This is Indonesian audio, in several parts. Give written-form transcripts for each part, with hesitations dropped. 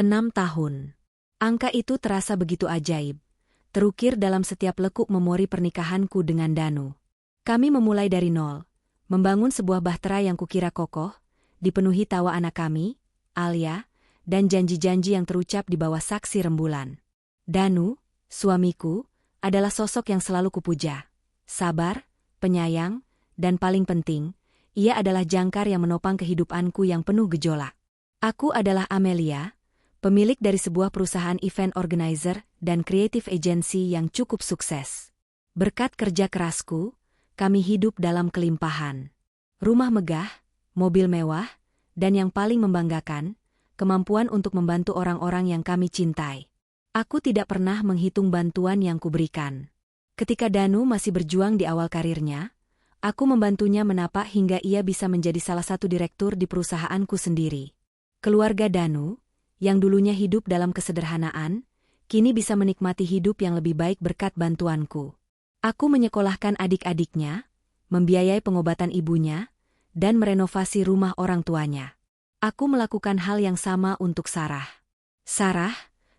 6 tahun. Angka itu terasa begitu ajaib. Terukir dalam setiap lekuk memori pernikahanku dengan Danu. Kami memulai dari nol, membangun sebuah bahtera yang kukira kokoh, dipenuhi tawa anak kami, Alia, dan janji-janji yang terucap di bawah saksi rembulan. Danu, suamiku, adalah sosok yang selalu kupuja. Sabar, penyayang, dan paling penting, ia adalah jangkar yang menopang kehidupanku yang penuh gejolak. Aku adalah Amelia, pemilik dari sebuah perusahaan event organizer dan creative agency yang cukup sukses. Berkat kerja kerasku, kami hidup dalam kelimpahan. Rumah megah, mobil mewah, dan yang paling membanggakan, kemampuan untuk membantu orang-orang yang kami cintai. Aku tidak pernah menghitung bantuan yang kuberikan. Ketika Danu masih berjuang di awal karirnya, aku membantunya menapak hingga ia bisa menjadi salah satu direktur di perusahaanku sendiri. Keluarga Danu, yang dulunya hidup dalam kesederhanaan, kini bisa menikmati hidup yang lebih baik berkat bantuanku. Aku menyekolahkan adik-adiknya, membiayai pengobatan ibunya, dan merenovasi rumah orang tuanya. Aku melakukan hal yang sama untuk Sarah. Sarah,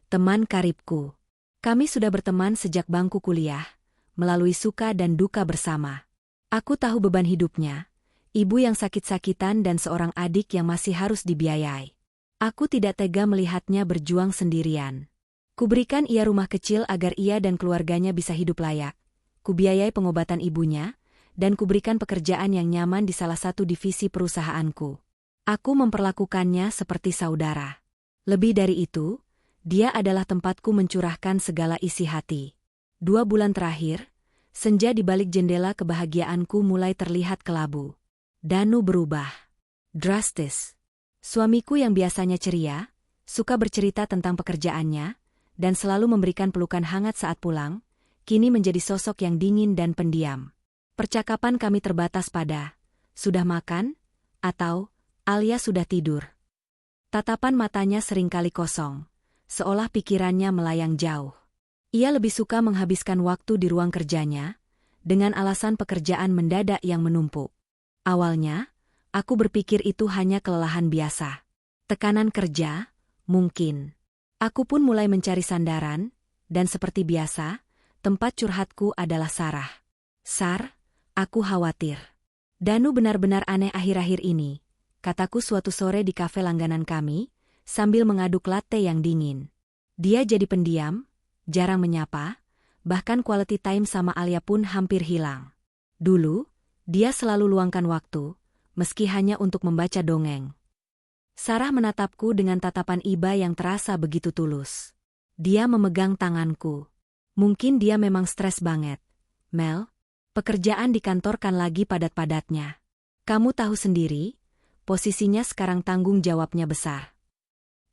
teman karibku. Kami sudah berteman sejak bangku kuliah, melalui suka dan duka bersama. Aku tahu beban hidupnya, ibu yang sakit-sakitan dan seorang adik yang masih harus dibiayai. Aku tidak tega melihatnya berjuang sendirian. Kuberikan ia rumah kecil agar ia dan keluarganya bisa hidup layak. Kubiayai pengobatan ibunya, dan kuberikan pekerjaan yang nyaman di salah satu divisi perusahaanku. Aku memperlakukannya seperti saudara. Lebih dari itu, dia adalah tempatku mencurahkan segala isi hati. 2 bulan terakhir, senja di balik jendela kebahagiaanku mulai terlihat kelabu. Danu berubah. Drastis. Suamiku yang biasanya ceria, suka bercerita tentang pekerjaannya, dan selalu memberikan pelukan hangat saat pulang, kini menjadi sosok yang dingin dan pendiam. Percakapan kami terbatas pada, "Sudah makan?" atau "Alia sudah tidur?" Tatapan matanya seringkali kosong, seolah pikirannya melayang jauh. Ia lebih suka menghabiskan waktu di ruang kerjanya, dengan alasan pekerjaan mendadak yang menumpuk. Awalnya, aku berpikir itu hanya kelelahan biasa. Tekanan kerja, mungkin. Aku pun mulai mencari sandaran, dan seperti biasa, tempat curhatku adalah Sarah. "Sar, aku khawatir. Danu benar-benar aneh akhir-akhir ini," kataku suatu sore di kafe langganan kami, sambil mengaduk latte yang dingin. Dia jadi pendiam, jarang menyapa, bahkan quality time sama Alia pun hampir hilang. Dulu, dia selalu luangkan waktu, meski hanya untuk membaca dongeng. Sarah menatapku dengan tatapan iba yang terasa begitu tulus. Dia memegang tanganku. "Mungkin dia memang stres banget, Mel. Pekerjaan di kantor kan lagi padat-padatnya. Kamu tahu sendiri, posisinya sekarang tanggung jawabnya besar."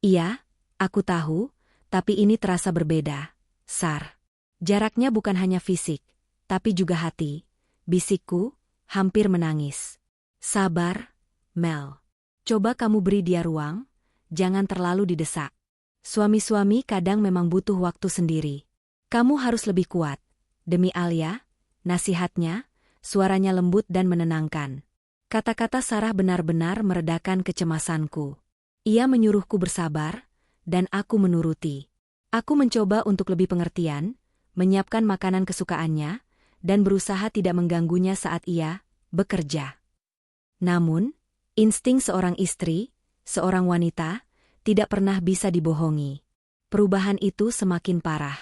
"Iya, aku tahu, tapi ini terasa berbeda, Sar. Jaraknya bukan hanya fisik, tapi juga hati," bisikku, hampir menangis. "Sabar, Mel. Coba kamu beri dia ruang, jangan terlalu didesak. Suami-suami kadang memang butuh waktu sendiri. Kamu harus lebih kuat, demi Alia," nasihatnya, suaranya lembut dan menenangkan. Kata-kata Sarah benar-benar meredakan kecemasanku. Ia menyuruhku bersabar, dan aku menuruti. Aku mencoba untuk lebih pengertian, menyiapkan makanan kesukaannya, dan berusaha tidak mengganggunya saat ia bekerja. Namun, insting seorang istri, seorang wanita, tidak pernah bisa dibohongi. Perubahan itu semakin parah.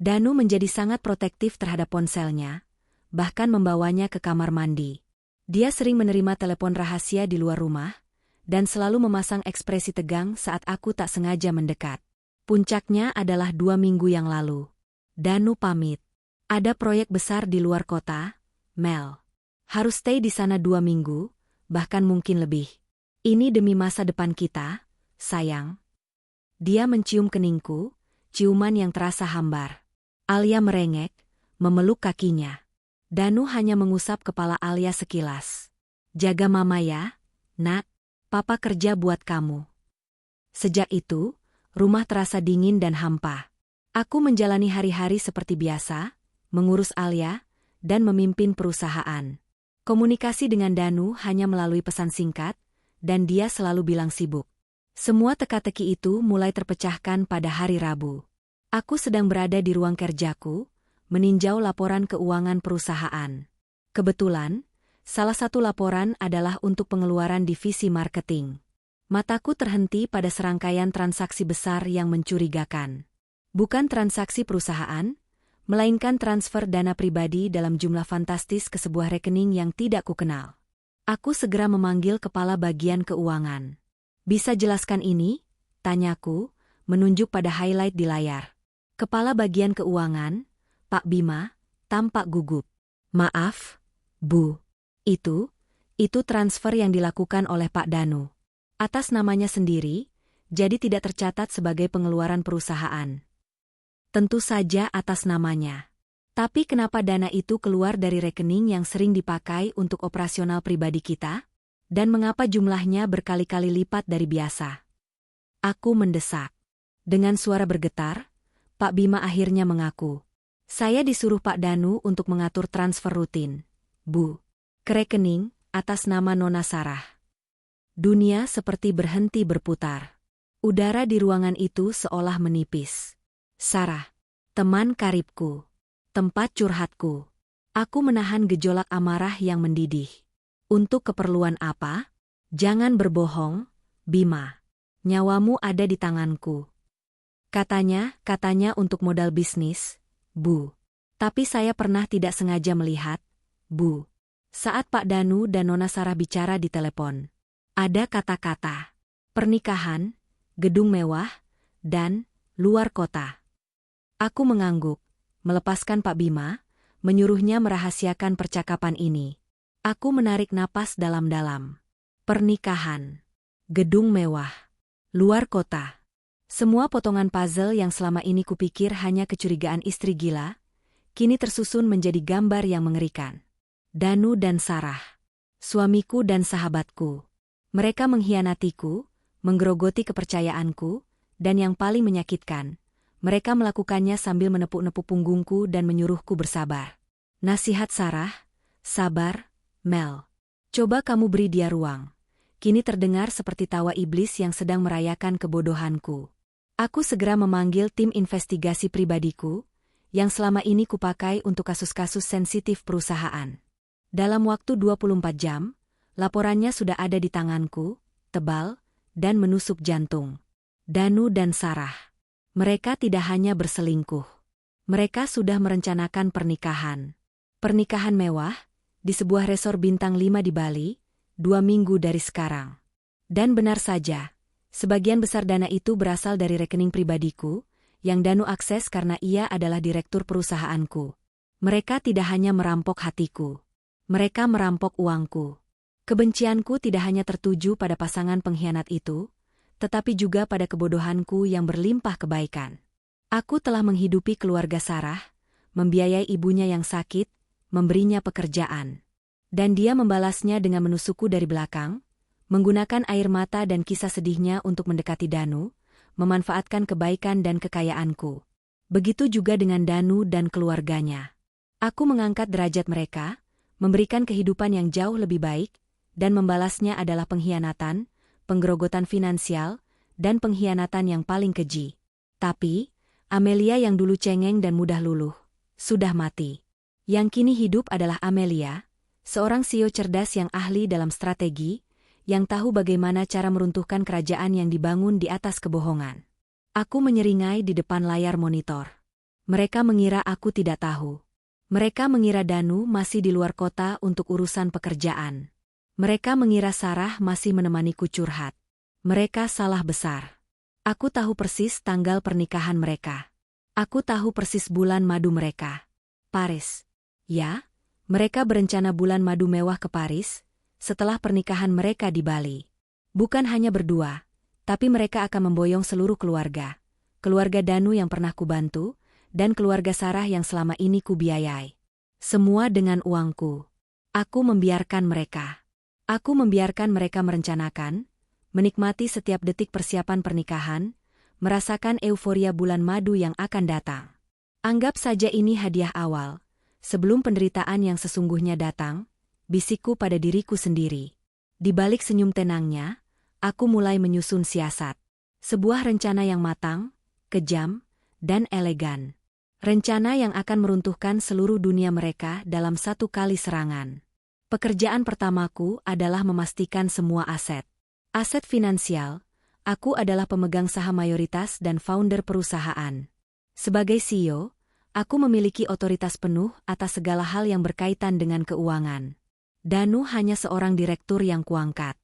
Danu menjadi sangat protektif terhadap ponselnya, bahkan membawanya ke kamar mandi. Dia sering menerima telepon rahasia di luar rumah, dan selalu memasang ekspresi tegang saat aku tak sengaja mendekat. Puncaknya adalah 2 minggu yang lalu. Danu pamit. "Ada proyek besar di luar kota, Mel. Harus stay di sana 2 minggu, bahkan mungkin lebih. Ini demi masa depan kita, sayang." Dia mencium keningku, ciuman yang terasa hambar. Alia merengek, memeluk kakinya. Danu hanya mengusap kepala Alia sekilas. "Jaga mama ya, nak. Papa kerja buat kamu." Sejak itu, rumah terasa dingin dan hampa. Aku menjalani hari-hari seperti biasa, mengurus Alia, dan memimpin perusahaan. Komunikasi dengan Danu hanya melalui pesan singkat, dan dia selalu bilang sibuk. Semua teka-teki itu mulai terpecahkan pada hari Rabu. Aku sedang berada di ruang kerjaku, meninjau laporan keuangan perusahaan. Kebetulan, salah satu laporan adalah untuk pengeluaran divisi marketing. Mataku terhenti pada serangkaian transaksi besar yang mencurigakan. Bukan transaksi perusahaan, melainkan transfer dana pribadi dalam jumlah fantastis ke sebuah rekening yang tidak kukenal. Aku segera memanggil kepala bagian keuangan. "Bisa jelaskan ini?" tanyaku, menunjuk pada highlight di layar. Kepala bagian keuangan, Pak Bima, tampak gugup. "Maaf, Bu. Itu transfer yang dilakukan oleh Pak Danu. Atas namanya sendiri, jadi tidak tercatat sebagai pengeluaran perusahaan." "Tentu saja atas namanya. Tapi kenapa dana itu keluar dari rekening yang sering dipakai untuk operasional pribadi kita? Dan mengapa jumlahnya berkali-kali lipat dari biasa?" Aku mendesak. Dengan suara bergetar, Pak Bima akhirnya mengaku. "Saya disuruh Pak Danu untuk mengatur transfer rutin, Bu. Ke rekening, atas nama Nona Sarah." Dunia seperti berhenti berputar. Udara di ruangan itu seolah menipis. Sarah, teman karibku. Tempat curhatku. Aku menahan gejolak amarah yang mendidih. "Untuk keperluan apa? Jangan berbohong, Bima. Nyawamu ada di tanganku." Katanya untuk modal bisnis, Bu. Tapi saya pernah tidak sengaja melihat, Bu. Saat Pak Danu dan Nona Sarah bicara di telepon. Ada kata-kata pernikahan, gedung mewah, dan luar kota. Aku mengangguk, melepaskan Pak Bima, menyuruhnya merahasiakan percakapan ini. Aku menarik napas dalam-dalam. Pernikahan, gedung mewah, luar kota. Semua potongan puzzle yang selama ini kupikir hanya kecurigaan istri gila, kini tersusun menjadi gambar yang mengerikan. Danu dan Sarah, suamiku dan sahabatku. Mereka mengkhianatiku, menggerogoti kepercayaanku, dan yang paling menyakitkan, mereka melakukannya sambil menepuk-nepuk punggungku dan menyuruhku bersabar. Nasihat Sarah, sabar, Mel. Coba kamu beri dia ruang. Kini terdengar seperti tawa iblis yang sedang merayakan kebodohanku. Aku segera memanggil tim investigasi pribadiku, yang selama ini kupakai untuk kasus-kasus sensitif perusahaan. Dalam waktu 24 jam, laporannya sudah ada di tanganku, tebal, dan menusuk jantung. Danu dan Sarah. Mereka tidak hanya berselingkuh. Mereka sudah merencanakan pernikahan. Pernikahan mewah, di sebuah resor bintang 5 di Bali, 2 minggu dari sekarang. Dan benar saja, sebagian besar dana itu berasal dari rekening pribadiku, yang Danu akses karena ia adalah direktur perusahaanku. Mereka tidak hanya merampok hatiku. Mereka merampok uangku. Kebencianku tidak hanya tertuju pada pasangan pengkhianat itu, tetapi juga pada kebodohanku yang berlimpah kebaikan. Aku telah menghidupi keluarga Sarah, membiayai ibunya yang sakit, memberinya pekerjaan. Dan dia membalasnya dengan menusukku dari belakang, menggunakan air mata dan kisah sedihnya untuk mendekati Danu, memanfaatkan kebaikan dan kekayaanku. Begitu juga dengan Danu dan keluarganya. Aku mengangkat derajat mereka, memberikan kehidupan yang jauh lebih baik, dan membalasnya adalah pengkhianatan, penggerogotan finansial, dan pengkhianatan yang paling keji. Tapi, Amelia yang dulu cengeng dan mudah luluh, sudah mati. Yang kini hidup adalah Amelia, seorang CEO cerdas yang ahli dalam strategi, yang tahu bagaimana cara meruntuhkan kerajaan yang dibangun di atas kebohongan. Aku menyeringai di depan layar monitor. Mereka mengira aku tidak tahu. Mereka mengira Danu masih di luar kota untuk urusan pekerjaan. Mereka mengira Sarah masih menemaniku curhat. Mereka salah besar. Aku tahu persis tanggal pernikahan mereka. Aku tahu persis bulan madu mereka. Paris. Ya, mereka berencana bulan madu mewah ke Paris, setelah pernikahan mereka di Bali. Bukan hanya berdua, tapi mereka akan memboyong seluruh keluarga. Keluarga Danu yang pernah kubantu, dan keluarga Sarah yang selama ini kubiayai. Semua dengan uangku. Aku membiarkan mereka. Aku membiarkan mereka merencanakan, menikmati setiap detik persiapan pernikahan, merasakan euforia bulan madu yang akan datang. Anggap saja ini hadiah awal. Sebelum penderitaan yang sesungguhnya datang, bisikku pada diriku sendiri. Di balik senyum tenangnya, aku mulai menyusun siasat. Sebuah rencana yang matang, kejam, dan elegan. Rencana yang akan meruntuhkan seluruh dunia mereka dalam satu kali serangan. Pekerjaan pertamaku adalah memastikan semua aset. Aset finansial, aku adalah pemegang saham mayoritas dan founder perusahaan. Sebagai CEO, aku memiliki otoritas penuh atas segala hal yang berkaitan dengan keuangan. Danu hanya seorang direktur yang kuangkat.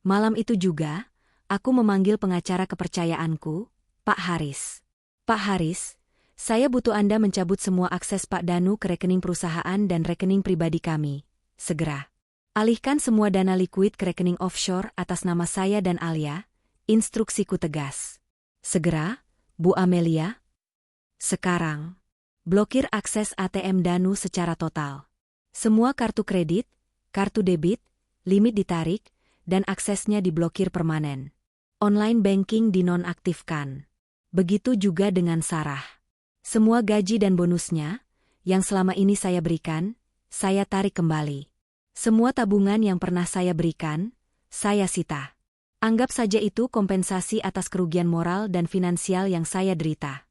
Malam itu juga, aku memanggil pengacara kepercayaanku, Pak Haris. Pak Haris, saya butuh Anda mencabut semua akses Pak Danu ke rekening perusahaan dan rekening pribadi kami. Segera. Alihkan semua dana likuid ke rekening offshore atas nama saya dan Alia. Instruksiku tegas. Segera, Bu Amelia. Sekarang. Blokir akses ATM Danu secara total. Semua kartu kredit, kartu debit, limit ditarik, dan aksesnya diblokir permanen. Online banking dinonaktifkan. Begitu juga dengan Sarah. Semua gaji dan bonusnya, yang selama ini saya berikan, saya tarik kembali. Semua tabungan yang pernah saya berikan, saya sita. Anggap saja itu kompensasi atas kerugian moral dan finansial yang saya derita.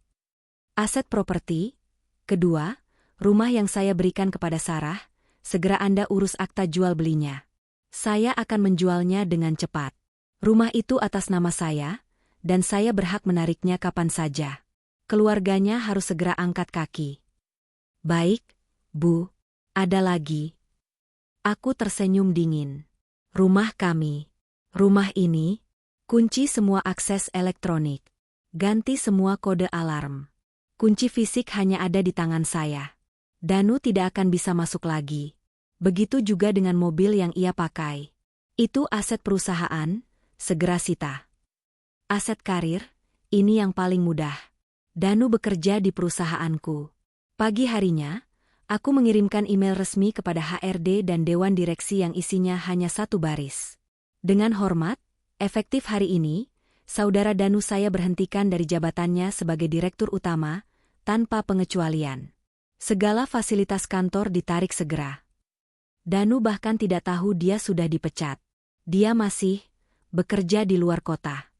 Aset properti, kedua, rumah yang saya berikan kepada Sarah, segera Anda urus akta jual belinya. Saya akan menjualnya dengan cepat. Rumah itu atas nama saya, dan saya berhak menariknya kapan saja. Keluarganya harus segera angkat kaki. Baik, Bu, ada lagi. Aku tersenyum dingin. Rumah kami. Rumah ini, kunci semua akses elektronik. Ganti semua kode alarm. Kunci fisik hanya ada di tangan saya. Danu tidak akan bisa masuk lagi. Begitu juga dengan mobil yang ia pakai. Itu aset perusahaan, segera sita. Aset karir, ini yang paling mudah. Danu bekerja di perusahaanku. Pagi harinya, aku mengirimkan email resmi kepada HRD dan Dewan Direksi yang isinya hanya satu baris. Dengan hormat, efektif hari ini, Saudara Danu saya berhentikan dari jabatannya sebagai Direktur Utama, tanpa pengecualian. Segala fasilitas kantor ditarik segera. Danu bahkan tidak tahu dia sudah dipecat. Dia masih bekerja di luar kota.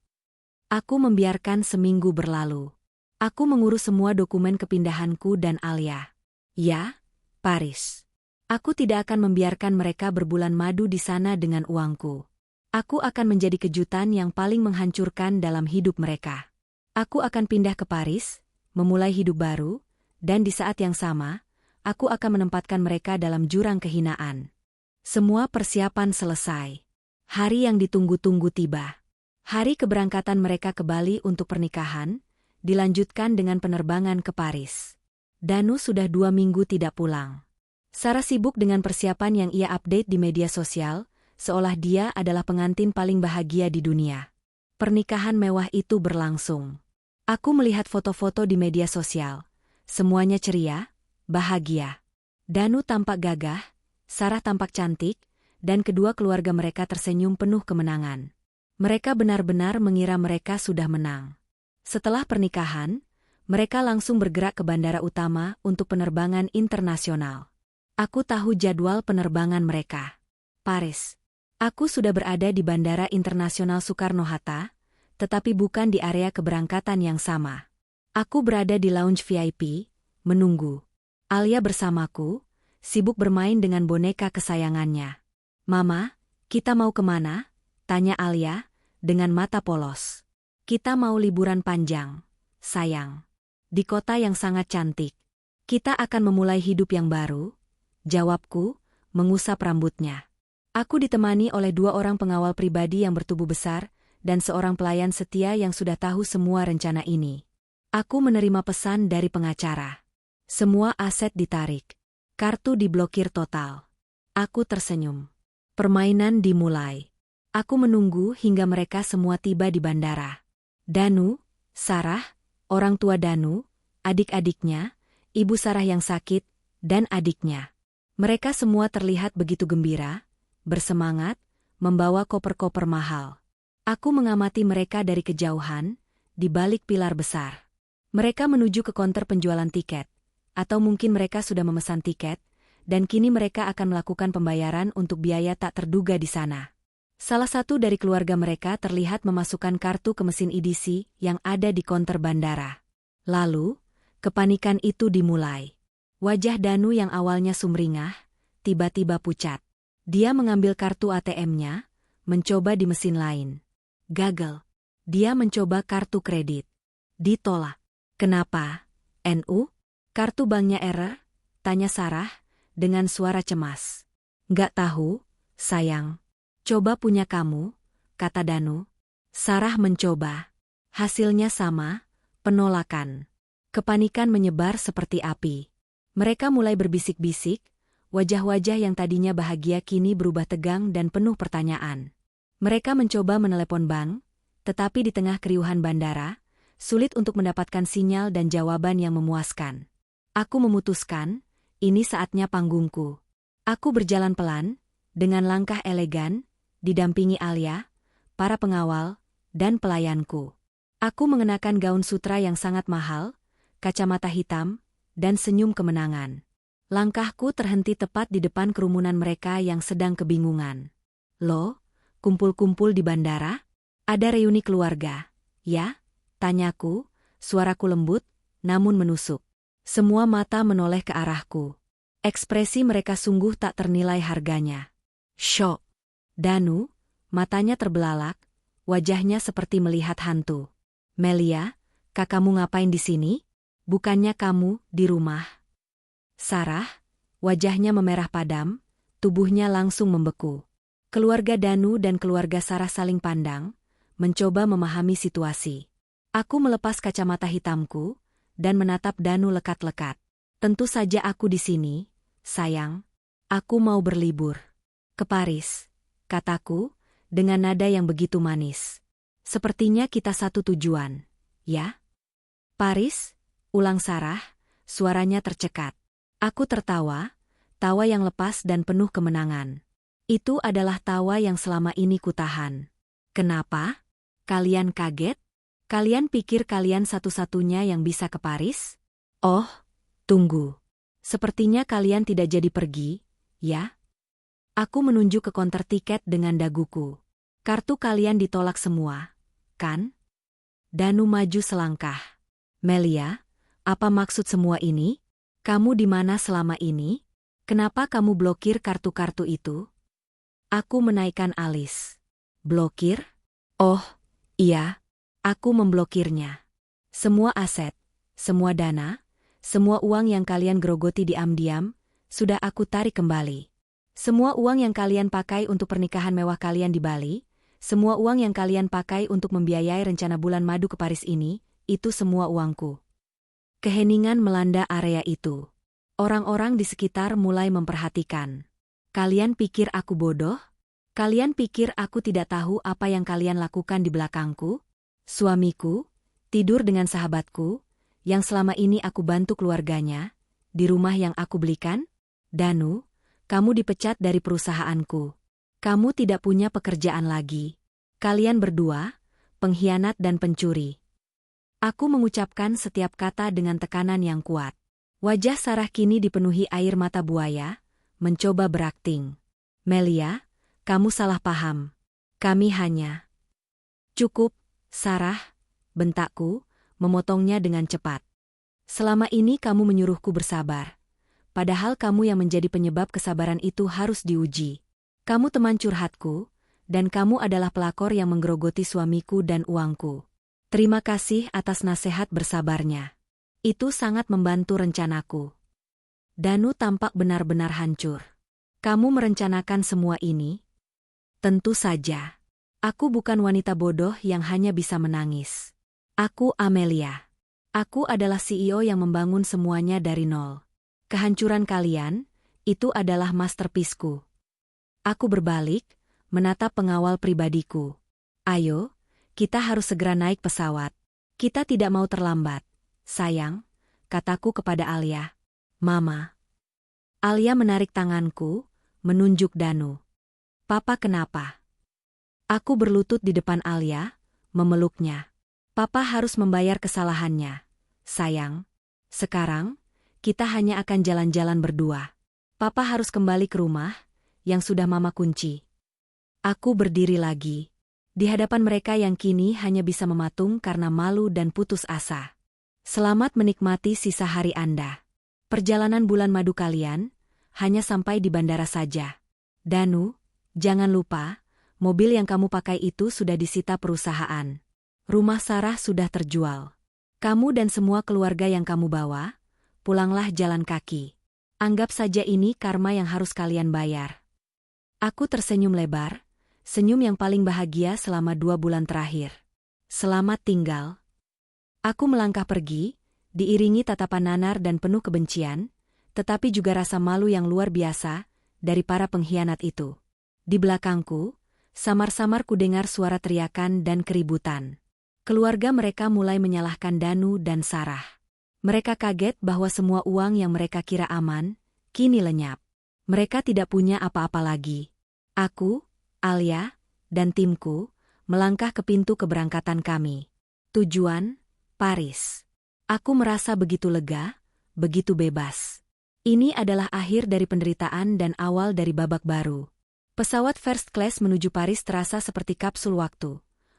Aku membiarkan seminggu berlalu. Aku mengurus semua dokumen kepindahanku dan Alia. Ya, Paris. Aku tidak akan membiarkan mereka berbulan madu di sana dengan uangku. Aku akan menjadi kejutan yang paling menghancurkan dalam hidup mereka. Aku akan pindah ke Paris, memulai hidup baru, dan di saat yang sama, aku akan menempatkan mereka dalam jurang kehinaan. Semua persiapan selesai. Hari yang ditunggu-tunggu tiba. Hari keberangkatan mereka ke Bali untuk pernikahan, dilanjutkan dengan penerbangan ke Paris. Danu sudah 2 minggu tidak pulang. Sarah sibuk dengan persiapan yang ia update di media sosial, seolah dia adalah pengantin paling bahagia di dunia. Pernikahan mewah itu berlangsung. Aku melihat foto-foto di media sosial. Semuanya ceria, bahagia. Danu tampak gagah, Sarah tampak cantik, dan kedua keluarga mereka tersenyum penuh kemenangan. Mereka benar-benar mengira mereka sudah menang. Setelah pernikahan, mereka langsung bergerak ke bandara utama untuk penerbangan internasional. Aku tahu jadwal penerbangan mereka. Paris. Aku sudah berada di Bandara Internasional Soekarno-Hatta, tetapi bukan di area keberangkatan yang sama. Aku berada di lounge VIP, menunggu. Alia bersamaku, sibuk bermain dengan boneka kesayangannya. Mama, kita mau kemana? Tanya Alia, dengan mata polos. Kita mau liburan panjang, sayang. Di kota yang sangat cantik. Kita akan memulai hidup yang baru, jawabku, mengusap rambutnya. Aku ditemani oleh 2 orang pengawal pribadi yang bertubuh besar, dan seorang pelayan setia yang sudah tahu semua rencana ini. Aku menerima pesan dari pengacara. Semua aset ditarik. Kartu diblokir total. Aku tersenyum. Permainan dimulai. Aku menunggu hingga mereka semua tiba di bandara. Danu, Sarah, orang tua Danu, adik-adiknya, ibu Sarah yang sakit, dan adiknya. Mereka semua terlihat begitu gembira, bersemangat, membawa koper-koper mahal. Aku mengamati mereka dari kejauhan, di balik pilar besar. Mereka menuju ke konter penjualan tiket, atau mungkin mereka sudah memesan tiket, dan kini mereka akan melakukan pembayaran untuk biaya tak terduga di sana. Salah satu dari keluarga mereka terlihat memasukkan kartu ke mesin EDC yang ada di konter bandara. Lalu, kepanikan itu dimulai. Wajah Danu yang awalnya sumringah, tiba-tiba pucat. Dia mengambil kartu ATM-nya, mencoba di mesin lain. Gagal. Dia mencoba kartu kredit. Ditolak. Kenapa? NU? Kartu banknya error? Tanya Sarah, dengan suara cemas. Nggak tahu, sayang. Coba punya kamu, kata Danu. Sarah mencoba. Hasilnya sama, penolakan. Kepanikan menyebar seperti api. Mereka mulai berbisik-bisik, wajah-wajah yang tadinya bahagia kini berubah tegang dan penuh pertanyaan. Mereka mencoba menelepon bank, tetapi di tengah keriuhan bandara, sulit untuk mendapatkan sinyal dan jawaban yang memuaskan. Aku memutuskan, ini saatnya panggungku. Aku berjalan pelan, dengan langkah elegan, didampingi Alia, para pengawal, dan pelayanku. Aku mengenakan gaun sutra yang sangat mahal, kacamata hitam, dan senyum kemenangan. Langkahku terhenti tepat di depan kerumunan mereka yang sedang kebingungan. Loh, kumpul-kumpul di bandara? Ada reuni keluarga, ya? Tanyaku, suaraku lembut, namun menusuk. Semua mata menoleh ke arahku. Ekspresi mereka sungguh tak ternilai harganya. Syok. Danu, matanya terbelalak, wajahnya seperti melihat hantu. Melia, kakakmu ngapain di sini? Bukannya kamu di rumah? Sarah, wajahnya memerah padam, tubuhnya langsung membeku. Keluarga Danu dan keluarga Sarah saling pandang, mencoba memahami situasi. Aku melepas kacamata hitamku, dan menatap Danu lekat-lekat. Tentu saja aku di sini, sayang. Aku mau berlibur. Ke Paris, kataku, dengan nada yang begitu manis. Sepertinya kita satu tujuan, ya? Paris, ulang Sarah, suaranya tercekat. Aku tertawa, tawa yang lepas dan penuh kemenangan. Itu adalah tawa yang selama ini kutahan. Kenapa? Kalian kaget? Kalian pikir kalian satu-satunya yang bisa ke Paris? Oh, tunggu. Sepertinya kalian tidak jadi pergi, ya? Aku menunjuk ke konter tiket dengan daguku. Kartu kalian ditolak semua, kan? Danu maju selangkah. Melia, apa maksud semua ini? Kamu di mana selama ini? Kenapa kamu blokir kartu-kartu itu? Aku menaikkan alis. Blokir? Oh, iya. Aku memblokirnya. Semua aset, semua dana, semua uang yang kalian gerogoti diam-diam, sudah aku tarik kembali. Semua uang yang kalian pakai untuk pernikahan mewah kalian di Bali, semua uang yang kalian pakai untuk membiayai rencana bulan madu ke Paris ini, itu semua uangku. Keheningan melanda area itu. Orang-orang di sekitar mulai memperhatikan. Kalian pikir aku bodoh? Kalian pikir aku tidak tahu apa yang kalian lakukan di belakangku? Suamiku, tidur dengan sahabatku, yang selama ini aku bantu keluarganya, di rumah yang aku belikan? Danu, kamu dipecat dari perusahaanku. Kamu tidak punya pekerjaan lagi. Kalian berdua, pengkhianat dan pencuri. Aku mengucapkan setiap kata dengan tekanan yang kuat. Wajah Sarah kini dipenuhi air mata buaya, mencoba berakting. Melia, kamu salah paham. Kami hanya... Cukup, Sarah, bentakku, memotongnya dengan cepat. Selama ini kamu menyuruhku bersabar. Padahal kamu yang menjadi penyebab kesabaran itu harus diuji. Kamu teman curhatku, dan kamu adalah pelakor yang menggerogoti suamiku dan uangku. Terima kasih atas nasihat bersabarnya. Itu sangat membantu rencanaku. Danu tampak benar-benar hancur. Kamu merencanakan semua ini? Tentu saja. Aku bukan wanita bodoh yang hanya bisa menangis. Aku Amelia. Aku adalah CEO yang membangun semuanya dari nol. Kehancuran kalian, itu adalah masterpiece-ku. Aku berbalik, menatap pengawal pribadiku. Ayo, kita harus segera naik pesawat. Kita tidak mau terlambat. Sayang, kataku kepada Alia. Mama. Alia menarik tanganku, menunjuk Danu. Papa kenapa? Aku berlutut di depan Alia, memeluknya. Papa harus membayar kesalahannya. Sayang, sekarang, kita hanya akan jalan-jalan berdua. Papa harus kembali ke rumah, yang sudah Mama kunci. Aku berdiri lagi. Di hadapan mereka yang kini hanya bisa mematung karena malu dan putus asa. Selamat menikmati sisa hari Anda. Perjalanan bulan madu kalian hanya sampai di bandara saja. Danu, jangan lupa, mobil yang kamu pakai itu sudah disita perusahaan. Rumah Sarah sudah terjual. Kamu dan semua keluarga yang kamu bawa, pulanglah jalan kaki. Anggap saja ini karma yang harus kalian bayar. Aku tersenyum lebar, senyum yang paling bahagia selama 2 bulan terakhir. Selamat tinggal. Aku melangkah pergi, diiringi tatapan nanar dan penuh kebencian, tetapi juga rasa malu yang luar biasa dari para pengkhianat itu. Di belakangku, samar-samar kudengar suara teriakan dan keributan. Keluarga mereka mulai menyalahkan Danu dan Sarah. Mereka kaget bahwa semua uang yang mereka kira aman, kini lenyap. Mereka tidak punya apa-apa lagi. Aku, Alia, dan timku melangkah ke pintu keberangkatan kami. Tujuan, Paris. Aku merasa begitu lega, begitu bebas. Ini adalah akhir dari penderitaan dan awal dari babak baru. Pesawat first class menuju Paris terasa seperti kapsul waktu,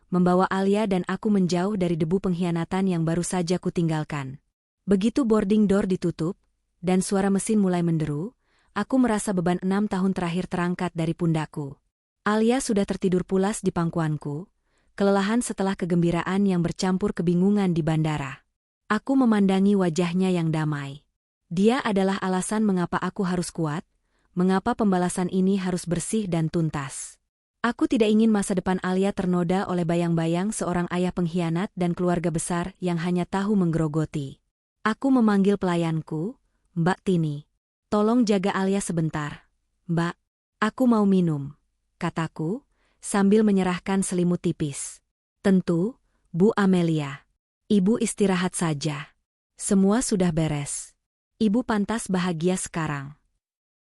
membawa Alia dan aku menjauh dari debu pengkhianatan yang baru saja kutinggalkan. Begitu boarding door ditutup, dan suara mesin mulai menderu, aku merasa beban 6 tahun terakhir terangkat dari pundakku. Alia sudah tertidur pulas di pangkuanku, kelelahan setelah kegembiraan yang bercampur kebingungan di bandara. Aku memandangi wajahnya yang damai. Dia adalah alasan mengapa aku harus kuat, mengapa pembalasan ini harus bersih dan tuntas. Aku tidak ingin masa depan Alia ternoda oleh bayang-bayang seorang ayah pengkhianat dan keluarga besar yang hanya tahu menggerogoti. Aku memanggil pelayanku, Mbak Tini. Tolong jaga Alia sebentar. Mbak, aku mau minum, kataku, sambil menyerahkan selimut tipis. Tentu, Bu Amelia. Ibu istirahat saja. Semua sudah beres. Ibu pantas bahagia sekarang.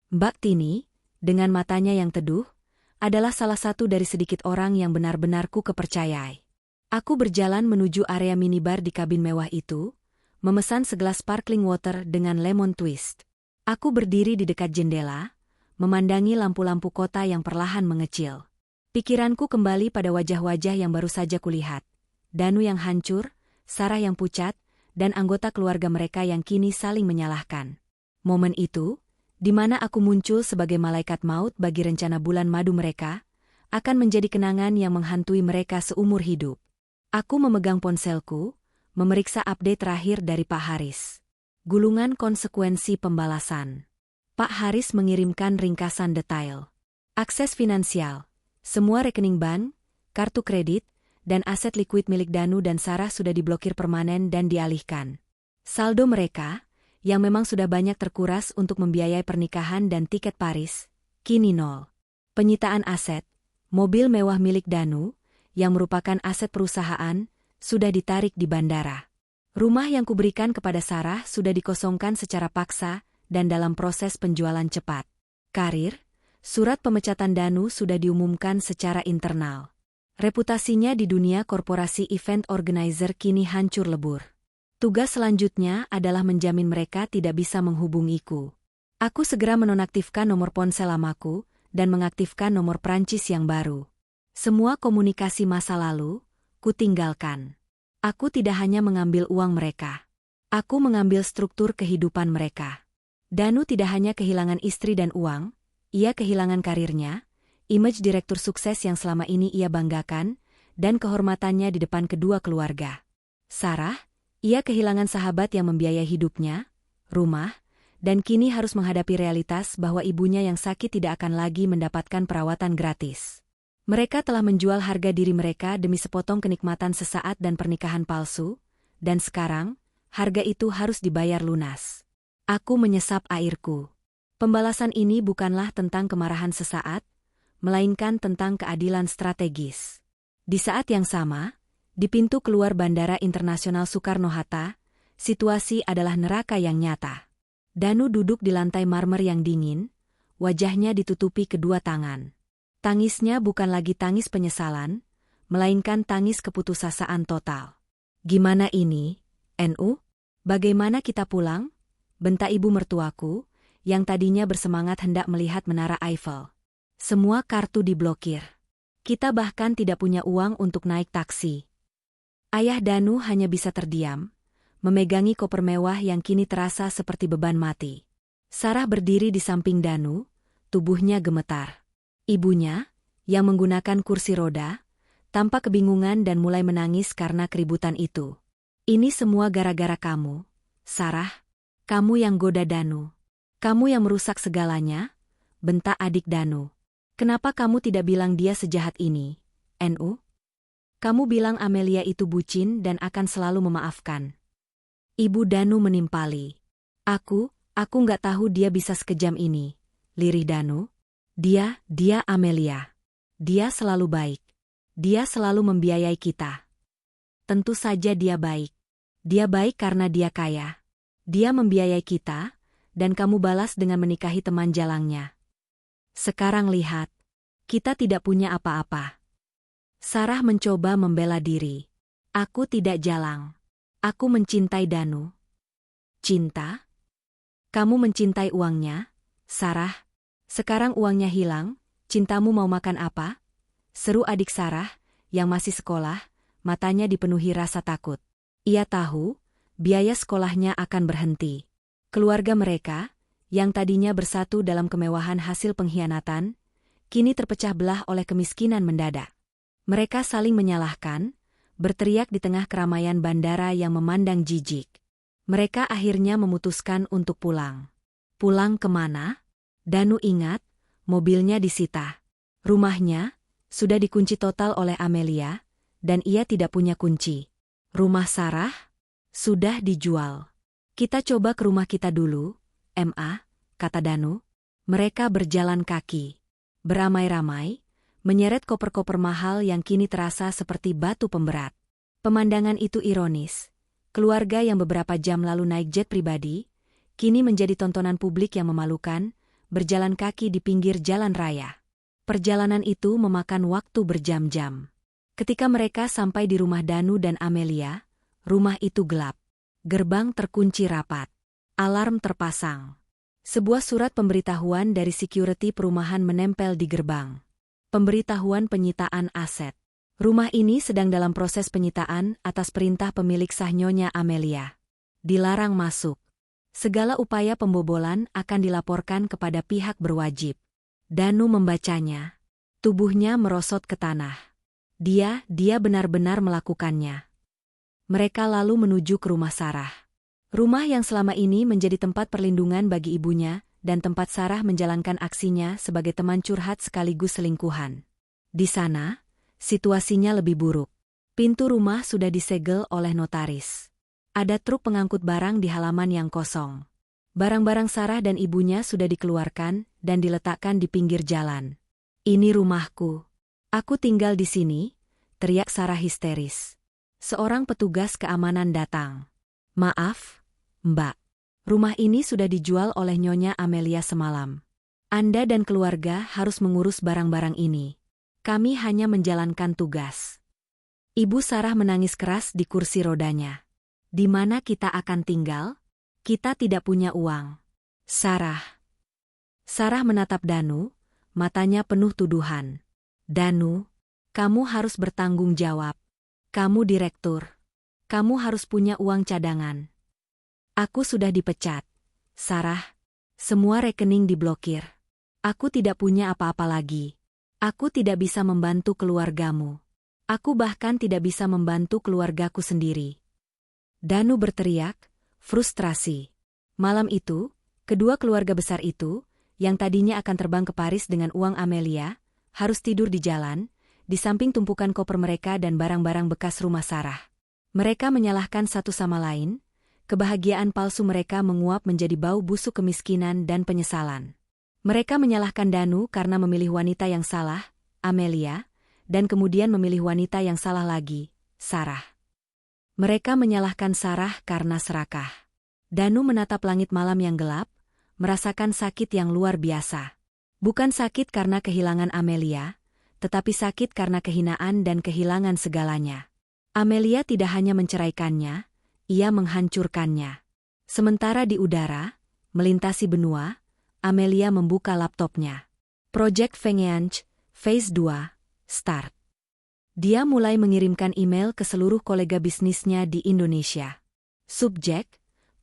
Mbak Tini, dengan matanya yang teduh, adalah salah satu dari sedikit orang yang benar-benar ku kepercayai. Aku berjalan menuju area minibar di kabin mewah itu, memesan segelas sparkling water dengan lemon twist. Aku berdiri di dekat jendela, memandangi lampu-lampu kota yang perlahan mengecil. Pikiranku kembali pada wajah-wajah yang baru saja kulihat. Danu yang hancur, Sarah yang pucat, dan anggota keluarga mereka yang kini saling menyalahkan. Momen itu, di mana aku muncul sebagai malaikat maut bagi rencana bulan madu mereka, akan menjadi kenangan yang menghantui mereka seumur hidup. Aku memegang ponselku, memeriksa update terakhir dari Pak Haris. Gulungan konsekuensi pembalasan. Pak Haris mengirimkan ringkasan detail. Akses finansial, semua rekening bank, kartu kredit, dan aset likuid milik Danu dan Sarah sudah diblokir permanen dan dialihkan. Saldo mereka, yang memang sudah banyak terkuras untuk membiayai pernikahan dan tiket Paris, kini nol. Penyitaan aset, mobil mewah milik Danu, yang merupakan aset perusahaan, sudah ditarik di bandara. Rumah yang kuberikan kepada Sarah sudah dikosongkan secara paksa dan dalam proses penjualan cepat. Karir, surat pemecatan Danu sudah diumumkan secara internal. Reputasinya di dunia korporasi event organizer kini hancur lebur. Tugas selanjutnya adalah menjamin mereka tidak bisa menghubungiku. Aku segera menonaktifkan nomor ponsel lamaku dan mengaktifkan nomor Prancis yang baru. Semua komunikasi masa lalu, kutinggalkan. Aku tidak hanya mengambil uang mereka. Aku mengambil struktur kehidupan mereka. Danu tidak hanya kehilangan istri dan uang, ia kehilangan karirnya, image direktur sukses yang selama ini ia banggakan, dan kehormatannya di depan kedua keluarga. Sarah, ia kehilangan sahabat yang membiayai hidupnya, rumah, dan kini harus menghadapi realitas bahwa ibunya yang sakit tidak akan lagi mendapatkan perawatan gratis. Mereka telah menjual harga diri mereka demi sepotong kenikmatan sesaat dan pernikahan palsu, dan sekarang, harga itu harus dibayar lunas. Aku menyesap airku. Pembalasan ini bukanlah tentang kemarahan sesaat, melainkan tentang keadilan strategis. Di saat yang sama, di pintu keluar Bandara Internasional Soekarno-Hatta, situasi adalah neraka yang nyata. Danu duduk di lantai marmer yang dingin, wajahnya ditutupi kedua tangan. Tangisnya bukan lagi tangis penyesalan, melainkan tangis keputusasaan total. "Gimana ini, NU? Bagaimana kita pulang?" bentak ibu mertuaku, yang tadinya bersemangat hendak melihat menara Eiffel. Semua kartu diblokir. Kita bahkan tidak punya uang untuk naik taksi. Ayah Danu hanya bisa terdiam, memegangi koper mewah yang kini terasa seperti beban mati. Sarah berdiri di samping Danu, tubuhnya gemetar. Ibunya, yang menggunakan kursi roda, tampak kebingungan dan mulai menangis karena keributan itu. Ini semua gara-gara kamu, Sarah. Kamu yang goda Danu. Kamu yang merusak segalanya, bentak adik Danu. Kenapa kamu tidak bilang dia sejahat ini, Nu? Kamu bilang Amelia itu bucin dan akan selalu memaafkan. Ibu Danu menimpali. Aku nggak tahu dia bisa sekejam ini, lirih Danu. Dia Amelia. Dia selalu baik. Dia selalu membiayai kita. Tentu saja dia baik. Dia baik karena dia kaya. Dia membiayai kita, dan kamu balas dengan menikahi teman jalangnya. Sekarang lihat, kita tidak punya apa-apa. Sarah mencoba membela diri. Aku tidak jalang. Aku mencintai Danu. Cinta? Kamu mencintai uangnya, Sarah? Sekarang uangnya hilang, cintamu mau makan apa? Seru adik Sarah, yang masih sekolah, matanya dipenuhi rasa takut. Ia tahu, biaya sekolahnya akan berhenti. Keluarga mereka, yang tadinya bersatu dalam kemewahan hasil pengkhianatan, kini terpecah belah oleh kemiskinan mendadak. Mereka saling menyalahkan, berteriak di tengah keramaian bandara yang memandang jijik. Mereka akhirnya memutuskan untuk pulang. Pulang kemana? Danu ingat, mobilnya disita. Rumahnya, sudah dikunci total oleh Amelia, dan ia tidak punya kunci. Rumah Sarah? Sudah dijual. Kita coba ke rumah kita dulu, Ma, kata Danu. Mereka berjalan kaki. Beramai-ramai, menyeret koper-koper mahal yang kini terasa seperti batu pemberat. Pemandangan itu ironis. Keluarga yang beberapa jam lalu naik jet pribadi, kini menjadi tontonan publik yang memalukan, berjalan kaki di pinggir jalan raya. Perjalanan itu memakan waktu berjam-jam. Ketika mereka sampai di rumah Danu dan Amelia, rumah itu gelap. Gerbang terkunci rapat. Alarm terpasang. Sebuah surat pemberitahuan dari security perumahan menempel di gerbang. Pemberitahuan penyitaan aset. Rumah ini sedang dalam proses penyitaan atas perintah pemilik sah Nyonya Amelia. Dilarang masuk. Segala upaya pembobolan akan dilaporkan kepada pihak berwajib. Danu membacanya. Tubuhnya merosot ke tanah. Dia benar-benar melakukannya. Mereka lalu menuju ke rumah Sarah. Rumah yang selama ini menjadi tempat perlindungan bagi ibunya, dan tempat Sarah menjalankan aksinya sebagai teman curhat sekaligus selingkuhan. Di sana, situasinya lebih buruk. Pintu rumah sudah disegel oleh notaris. Ada truk pengangkut barang di halaman yang kosong. Barang-barang Sarah dan ibunya sudah dikeluarkan dan diletakkan di pinggir jalan. Ini rumahku. Aku tinggal di sini, teriak Sarah histeris. Seorang petugas keamanan datang. Maaf, Mbak. Rumah ini sudah dijual oleh Nyonya Amelia semalam. Anda dan keluarga harus mengurus barang-barang ini. Kami hanya menjalankan tugas. Ibu Sarah menangis keras di kursi rodanya. Di mana kita akan tinggal? Kita tidak punya uang. Sarah. Sarah menatap Danu, matanya penuh tuduhan. Danu, kamu harus bertanggung jawab. Kamu direktur. Kamu harus punya uang cadangan. Aku sudah dipecat. Sarah, semua rekening diblokir. Aku tidak punya apa-apa lagi. Aku tidak bisa membantu keluargamu. Aku bahkan tidak bisa membantu keluargaku sendiri. Danu berteriak, frustrasi. Malam itu, kedua keluarga besar itu, yang tadinya akan terbang ke Paris dengan uang Amelia, harus tidur di jalan, di samping tumpukan koper mereka dan barang-barang bekas rumah Sarah. Mereka menyalahkan satu sama lain, kebahagiaan palsu mereka menguap menjadi bau busuk kemiskinan dan penyesalan. Mereka menyalahkan Danu karena memilih wanita yang salah, Amelia, dan kemudian memilih wanita yang salah lagi, Sarah. Mereka menyalahkan Sarah karena serakah. Danu menatap langit malam yang gelap, merasakan sakit yang luar biasa. Bukan sakit karena kehilangan Amelia, tetapi sakit karena kehinaan dan kehilangan segalanya. Amelia tidak hanya menceraikannya, ia menghancurkannya. Sementara di udara, melintasi benua, Amelia membuka laptopnya. Project Vengeance, Phase 2, Start. Dia mulai mengirimkan email ke seluruh kolega bisnisnya di Indonesia. Subjek,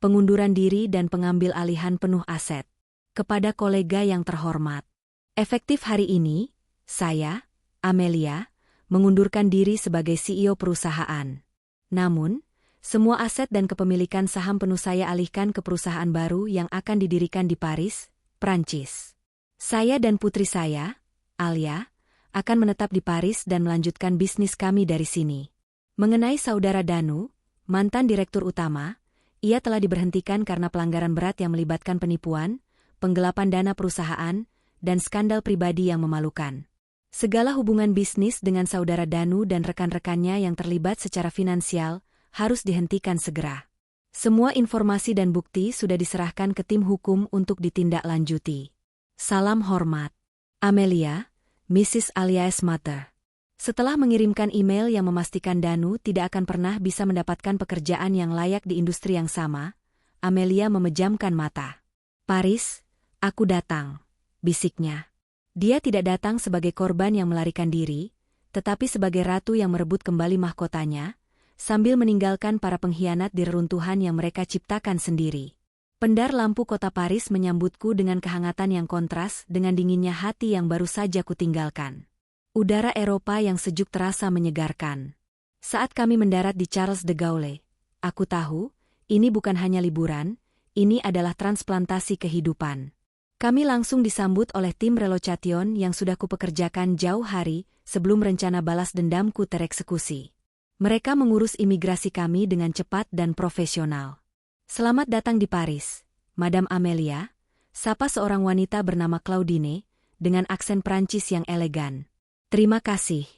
pengunduran diri dan pengambil alihan penuh aset. Kepada kolega yang terhormat. Efektif hari ini, saya, Amelia, mengundurkan diri sebagai CEO perusahaan. Namun, semua aset dan kepemilikan saham penuh saya alihkan ke perusahaan baru yang akan didirikan di Paris, Prancis. Saya dan putri saya, Alia, akan menetap di Paris dan melanjutkan bisnis kami dari sini. Mengenai saudara Danu, mantan direktur utama, ia telah diberhentikan karena pelanggaran berat yang melibatkan penipuan, penggelapan dana perusahaan, dan skandal pribadi yang memalukan. Segala hubungan bisnis dengan saudara Danu dan rekan-rekannya yang terlibat secara finansial harus dihentikan segera. Semua informasi dan bukti sudah diserahkan ke tim hukum untuk ditindaklanjuti. Salam hormat. Amelia, Mrs. alias Mother. Setelah mengirimkan email yang memastikan Danu tidak akan pernah bisa mendapatkan pekerjaan yang layak di industri yang sama, Amelia memejamkan mata. Paris, aku datang, bisiknya. Dia tidak datang sebagai korban yang melarikan diri, tetapi sebagai ratu yang merebut kembali mahkotanya, sambil meninggalkan para pengkhianat di reruntuhan yang mereka ciptakan sendiri. Pendar lampu kota Paris menyambutku dengan kehangatan yang kontras dengan dinginnya hati yang baru saja kutinggalkan. Udara Eropa yang sejuk terasa menyegarkan. Saat kami mendarat di Charles de Gaulle, aku tahu, ini bukan hanya liburan, ini adalah transplantasi kehidupan. Kami langsung disambut oleh tim relocation yang sudah kupekerjakan jauh hari sebelum rencana balas dendamku tereksekusi. Mereka mengurus imigrasi kami dengan cepat dan profesional. Selamat datang di Paris, Madame Amelia, sapa seorang wanita bernama Claudine, dengan aksen Prancis yang elegan. Terima kasih,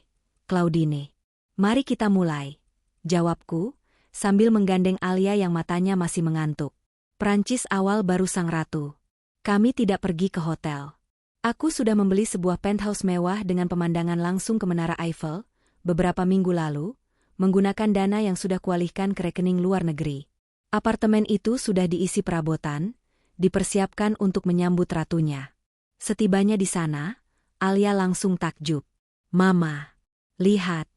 Claudine. Mari kita mulai, jawabku, sambil menggandeng Alia yang matanya masih mengantuk. Prancis awal baru sang ratu. Kami tidak pergi ke hotel. Aku sudah membeli sebuah penthouse mewah dengan pemandangan langsung ke Menara Eiffel, beberapa minggu lalu, menggunakan dana yang sudah kualihkan ke rekening luar negeri. Apartemen itu sudah diisi perabotan, dipersiapkan untuk menyambut ratunya. Setibanya di sana, Alia langsung takjub. Mama, lihat,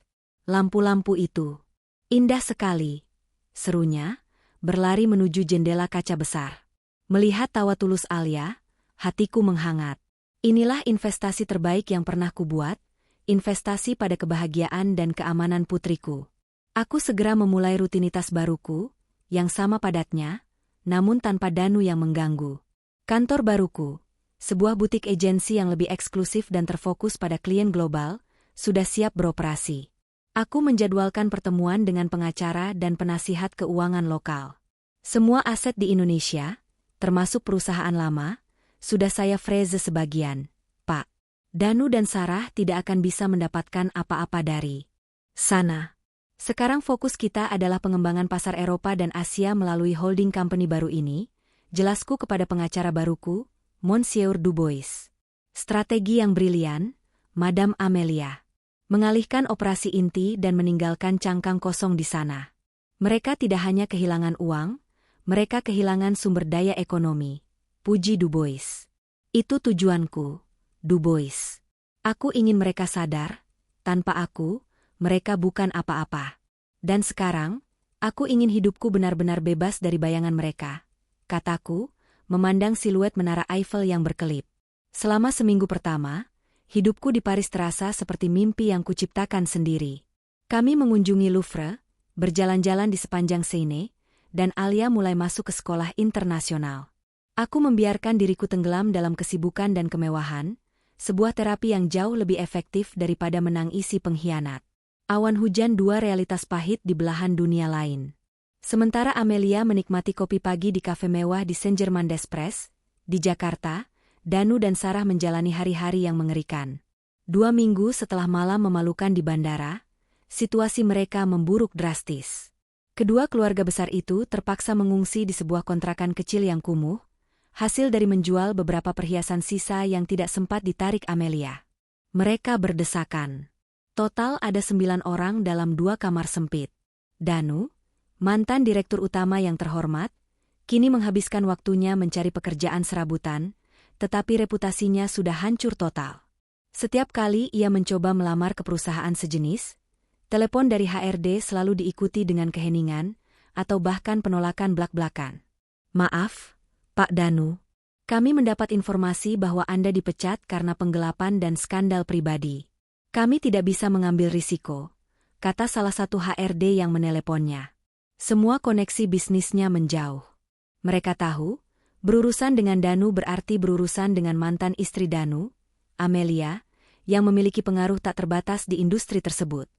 lampu-lampu itu. Indah sekali, serunya, berlari menuju jendela kaca besar. Melihat tawa tulus Alia, hatiku menghangat. Inilah investasi terbaik yang pernah kubuat, investasi pada kebahagiaan dan keamanan putriku. Aku segera memulai rutinitas baruku, yang sama padatnya, namun tanpa Danu yang mengganggu. Kantor baruku, sebuah butik agensi yang lebih eksklusif dan terfokus pada klien global, sudah siap beroperasi. Aku menjadwalkan pertemuan dengan pengacara dan penasihat keuangan lokal. Semua aset di Indonesia, termasuk perusahaan lama, sudah saya freeze sebagian, Pak. Danu dan Sarah tidak akan bisa mendapatkan apa-apa dari sana. Sekarang fokus kita adalah pengembangan pasar Eropa dan Asia melalui holding company baru ini, jelasku kepada pengacara baruku, Monsieur Dubois. Strategi yang brilian, Madame Amelia. Mengalihkan operasi inti dan meninggalkan cangkang kosong di sana. Mereka tidak hanya kehilangan uang, mereka kehilangan sumber daya ekonomi, puji Dubois. Itu tujuanku, Dubois. Aku ingin mereka sadar, tanpa aku, mereka bukan apa-apa. Dan sekarang, aku ingin hidupku benar-benar bebas dari bayangan mereka, kataku, memandang siluet Menara Eiffel yang berkelip. Selama seminggu pertama, hidupku di Paris terasa seperti mimpi yang kuciptakan sendiri. Kami mengunjungi Louvre, berjalan-jalan di sepanjang Seine, dan Alia mulai masuk ke sekolah internasional. Aku membiarkan diriku tenggelam dalam kesibukan dan kemewahan, sebuah terapi yang jauh lebih efektif daripada menangisi pengkhianat. Awan hujan dua realitas pahit di belahan dunia lain. Sementara Amelia menikmati kopi pagi di kafe mewah di Saint-Germain-des-Prés, di Jakarta, Danu dan Sarah menjalani hari-hari yang mengerikan. 2 minggu setelah malam memalukan di bandara, situasi mereka memburuk drastis. Kedua keluarga besar itu terpaksa mengungsi di sebuah kontrakan kecil yang kumuh, hasil dari menjual beberapa perhiasan sisa yang tidak sempat ditarik Amelia. Mereka berdesakan. Total ada 9 orang dalam 2 kamar sempit. Danu, mantan direktur utama yang terhormat, kini menghabiskan waktunya mencari pekerjaan serabutan, tetapi reputasinya sudah hancur total. Setiap kali ia mencoba melamar ke perusahaan sejenis, telepon dari HRD selalu diikuti dengan keheningan, atau bahkan penolakan blak-blakan. Maaf, Pak Danu. Kami mendapat informasi bahwa Anda dipecat karena penggelapan dan skandal pribadi. Kami tidak bisa mengambil risiko, kata salah satu HRD yang meneleponnya. Semua koneksi bisnisnya menjauh. Mereka tahu, berurusan dengan Danu berarti berurusan dengan mantan istri Danu, Amelia, yang memiliki pengaruh tak terbatas di industri tersebut.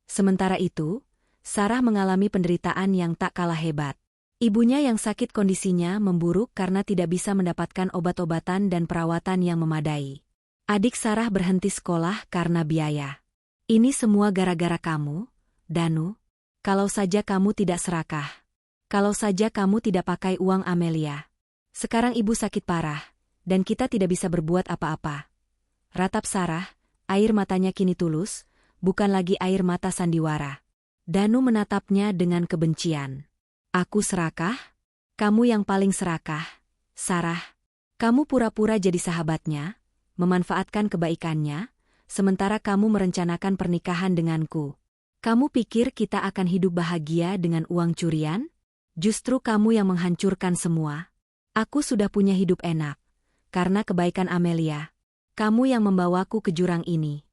Sementara itu, Sarah mengalami penderitaan yang tak kalah hebat. Ibunya yang sakit kondisinya memburuk karena tidak bisa mendapatkan obat-obatan dan perawatan yang memadai. Adik Sarah berhenti sekolah karena biaya. Ini semua gara-gara kamu, Danu. Kalau saja kamu tidak serakah. Kalau saja kamu tidak pakai uang Amelia. Sekarang ibu sakit parah, dan kita tidak bisa berbuat apa-apa. Ratap Sarah, air matanya kini tulus, bukan lagi air mata sandiwara. Danu menatapnya dengan kebencian. Aku serakah? Kamu yang paling serakah, Sarah. Kamu pura-pura jadi sahabatnya, memanfaatkan kebaikannya, sementara kamu merencanakan pernikahan denganku. Kamu pikir kita akan hidup bahagia dengan uang curian? Justru kamu yang menghancurkan semua. Aku sudah punya hidup enak, karena kebaikan Amelia. Kamu yang membawaku ke jurang ini.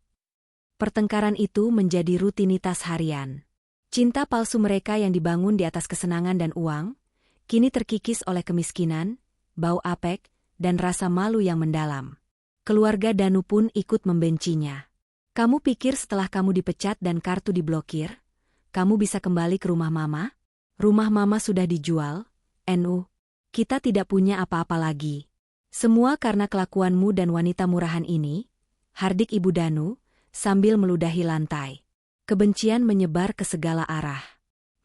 Pertengkaran itu menjadi rutinitas harian. Cinta palsu mereka yang dibangun di atas kesenangan dan uang, kini terkikis oleh kemiskinan, bau apek, dan rasa malu yang mendalam. Keluarga Danu pun ikut membencinya. Kamu pikir setelah kamu dipecat dan kartu diblokir, kamu bisa kembali ke rumah mama? Rumah mama sudah dijual, Nu. Kita tidak punya apa-apa lagi. Semua karena kelakuanmu dan wanita murahan ini, hardik Ibu Danu, sambil meludahi lantai. Kebencian menyebar ke segala arah.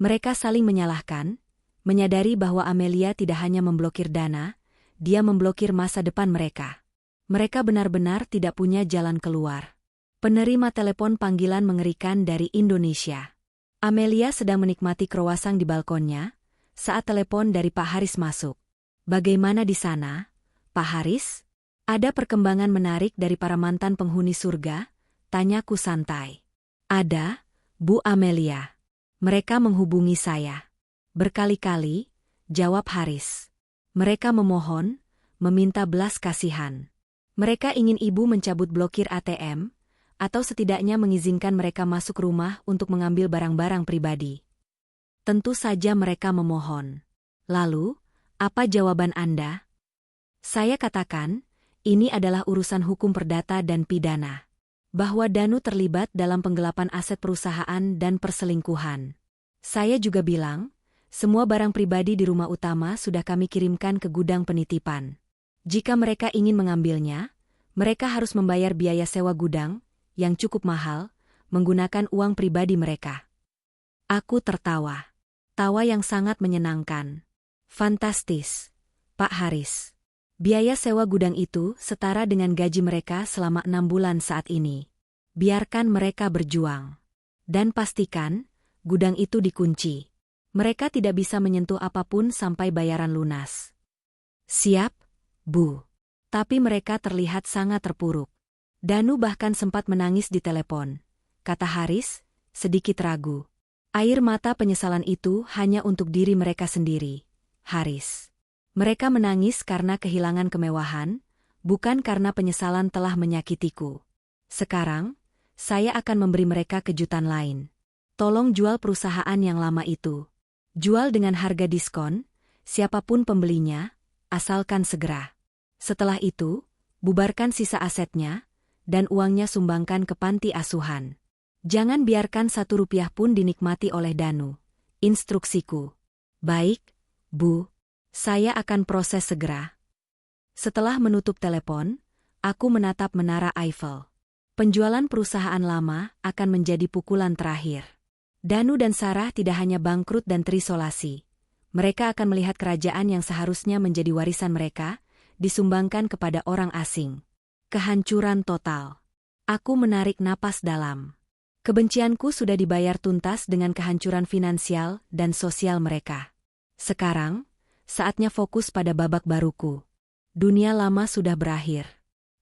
Mereka saling menyalahkan, menyadari bahwa Amelia tidak hanya memblokir Dana, dia memblokir masa depan mereka. Mereka benar-benar tidak punya jalan keluar. Penerima telepon panggilan mengerikan dari Indonesia. Amelia sedang menikmati kroasang di balkonnya, saat telepon dari Pak Haris masuk. Bagaimana di sana, Pak Haris? Ada perkembangan menarik dari para mantan penghuni surga? Tanyaku santai. Ada, Bu Amelia. Mereka menghubungi saya. Berkali-kali, jawab Haris. Mereka memohon, meminta belas kasihan. Mereka ingin ibu mencabut blokir ATM, atau setidaknya mengizinkan mereka masuk rumah untuk mengambil barang-barang pribadi. Tentu saja mereka memohon. Lalu, apa jawaban Anda? Saya katakan, ini adalah urusan hukum perdata dan pidana. Bahwa Danu terlibat dalam penggelapan aset perusahaan dan perselingkuhan. Saya juga bilang, semua barang pribadi di rumah utama sudah kami kirimkan ke gudang penitipan. Jika mereka ingin mengambilnya, mereka harus membayar biaya sewa gudang, yang cukup mahal, menggunakan uang pribadi mereka. Aku tertawa. Tawa yang sangat menyenangkan. Fantastis, Pak Haris. Biaya sewa gudang itu setara dengan gaji mereka selama 6 bulan saat ini. Biarkan mereka berjuang. Dan pastikan, gudang itu dikunci. Mereka tidak bisa menyentuh apapun sampai bayaran lunas. Siap, Bu. Tapi mereka terlihat sangat terpuruk. Danu bahkan sempat menangis di telepon. Kata Haris, sedikit ragu. Air mata penyesalan itu hanya untuk diri mereka sendiri, Haris. Mereka menangis karena kehilangan kemewahan, bukan karena penyesalan telah menyakitiku. Sekarang, saya akan memberi mereka kejutan lain. Tolong jual perusahaan yang lama itu. Jual dengan harga diskon, siapapun pembelinya, asalkan segera. Setelah itu, bubarkan sisa asetnya, dan uangnya sumbangkan ke panti asuhan. Jangan biarkan 1 rupiah pun dinikmati oleh Danu. Instruksiku. Baik, Bu. Saya akan proses segera. Setelah menutup telepon, aku menatap menara Eiffel. Penjualan perusahaan lama akan menjadi pukulan terakhir. Danu dan Sarah tidak hanya bangkrut dan terisolasi. Mereka akan melihat kerajaan yang seharusnya menjadi warisan mereka, disumbangkan kepada orang asing. Kehancuran total. Aku menarik napas dalam. Kebencianku sudah dibayar tuntas dengan kehancuran finansial dan sosial mereka. Sekarang, saatnya fokus pada babak baruku. Dunia lama sudah berakhir.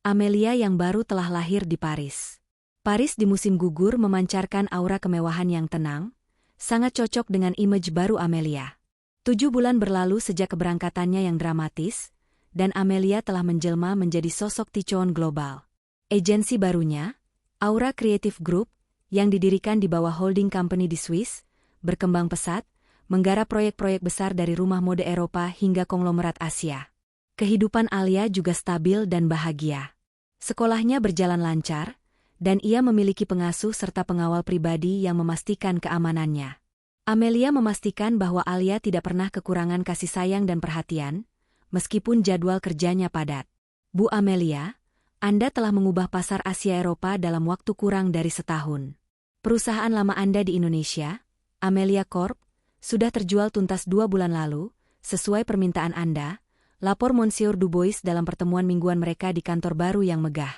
Amelia yang baru telah lahir di Paris. Paris di musim gugur memancarkan aura kemewahan yang tenang, sangat cocok dengan image baru Amelia. 7 bulan berlalu sejak keberangkatannya yang dramatis, dan Amelia telah menjelma menjadi sosok ticon global. Agensi barunya, Aura Creative Group, yang didirikan di bawah holding company di Swiss, berkembang pesat, menggarap proyek-proyek besar dari rumah mode Eropa hingga konglomerat Asia. Kehidupan Alia juga stabil dan bahagia. Sekolahnya berjalan lancar, dan ia memiliki pengasuh serta pengawal pribadi yang memastikan keamanannya. Amelia memastikan bahwa Alia tidak pernah kekurangan kasih sayang dan perhatian, meskipun jadwal kerjanya padat. Bu Amelia, Anda telah mengubah pasar Asia Eropa dalam waktu kurang dari setahun. Perusahaan lama Anda di Indonesia, Amelia Corp, sudah terjual tuntas 2 bulan lalu, sesuai permintaan Anda, lapor Monsieur Dubois dalam pertemuan mingguan mereka di kantor baru yang megah.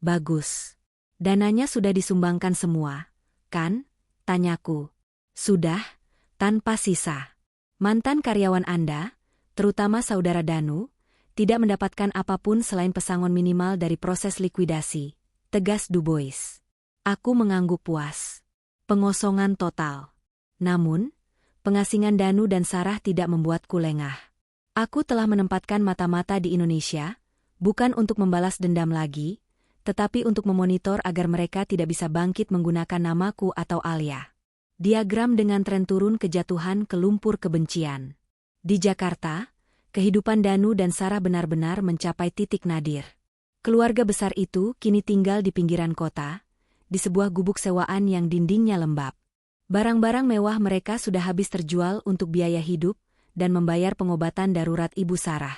Bagus. Dananya sudah disumbangkan semua, kan? Tanyaku. Sudah, tanpa sisa. Mantan karyawan Anda, terutama saudara Danu, tidak mendapatkan apapun selain pesangon minimal dari proses likuidasi, tegas Dubois. Aku mengangguk puas. Pengosongan total. Namun, pengasingan Danu dan Sarah tidak membuatku lengah. Aku telah menempatkan mata-mata di Indonesia, bukan untuk membalas dendam lagi, tetapi untuk memonitor agar mereka tidak bisa bangkit menggunakan namaku atau Alia. Diagram dengan tren turun kejatuhan ke lumpur kebencian. Di Jakarta, kehidupan Danu dan Sarah benar-benar mencapai titik nadir. Keluarga besar itu kini tinggal di pinggiran kota, di sebuah gubuk sewaan yang dindingnya lembab. Barang-barang mewah mereka sudah habis terjual untuk biaya hidup dan membayar pengobatan darurat ibu Sarah.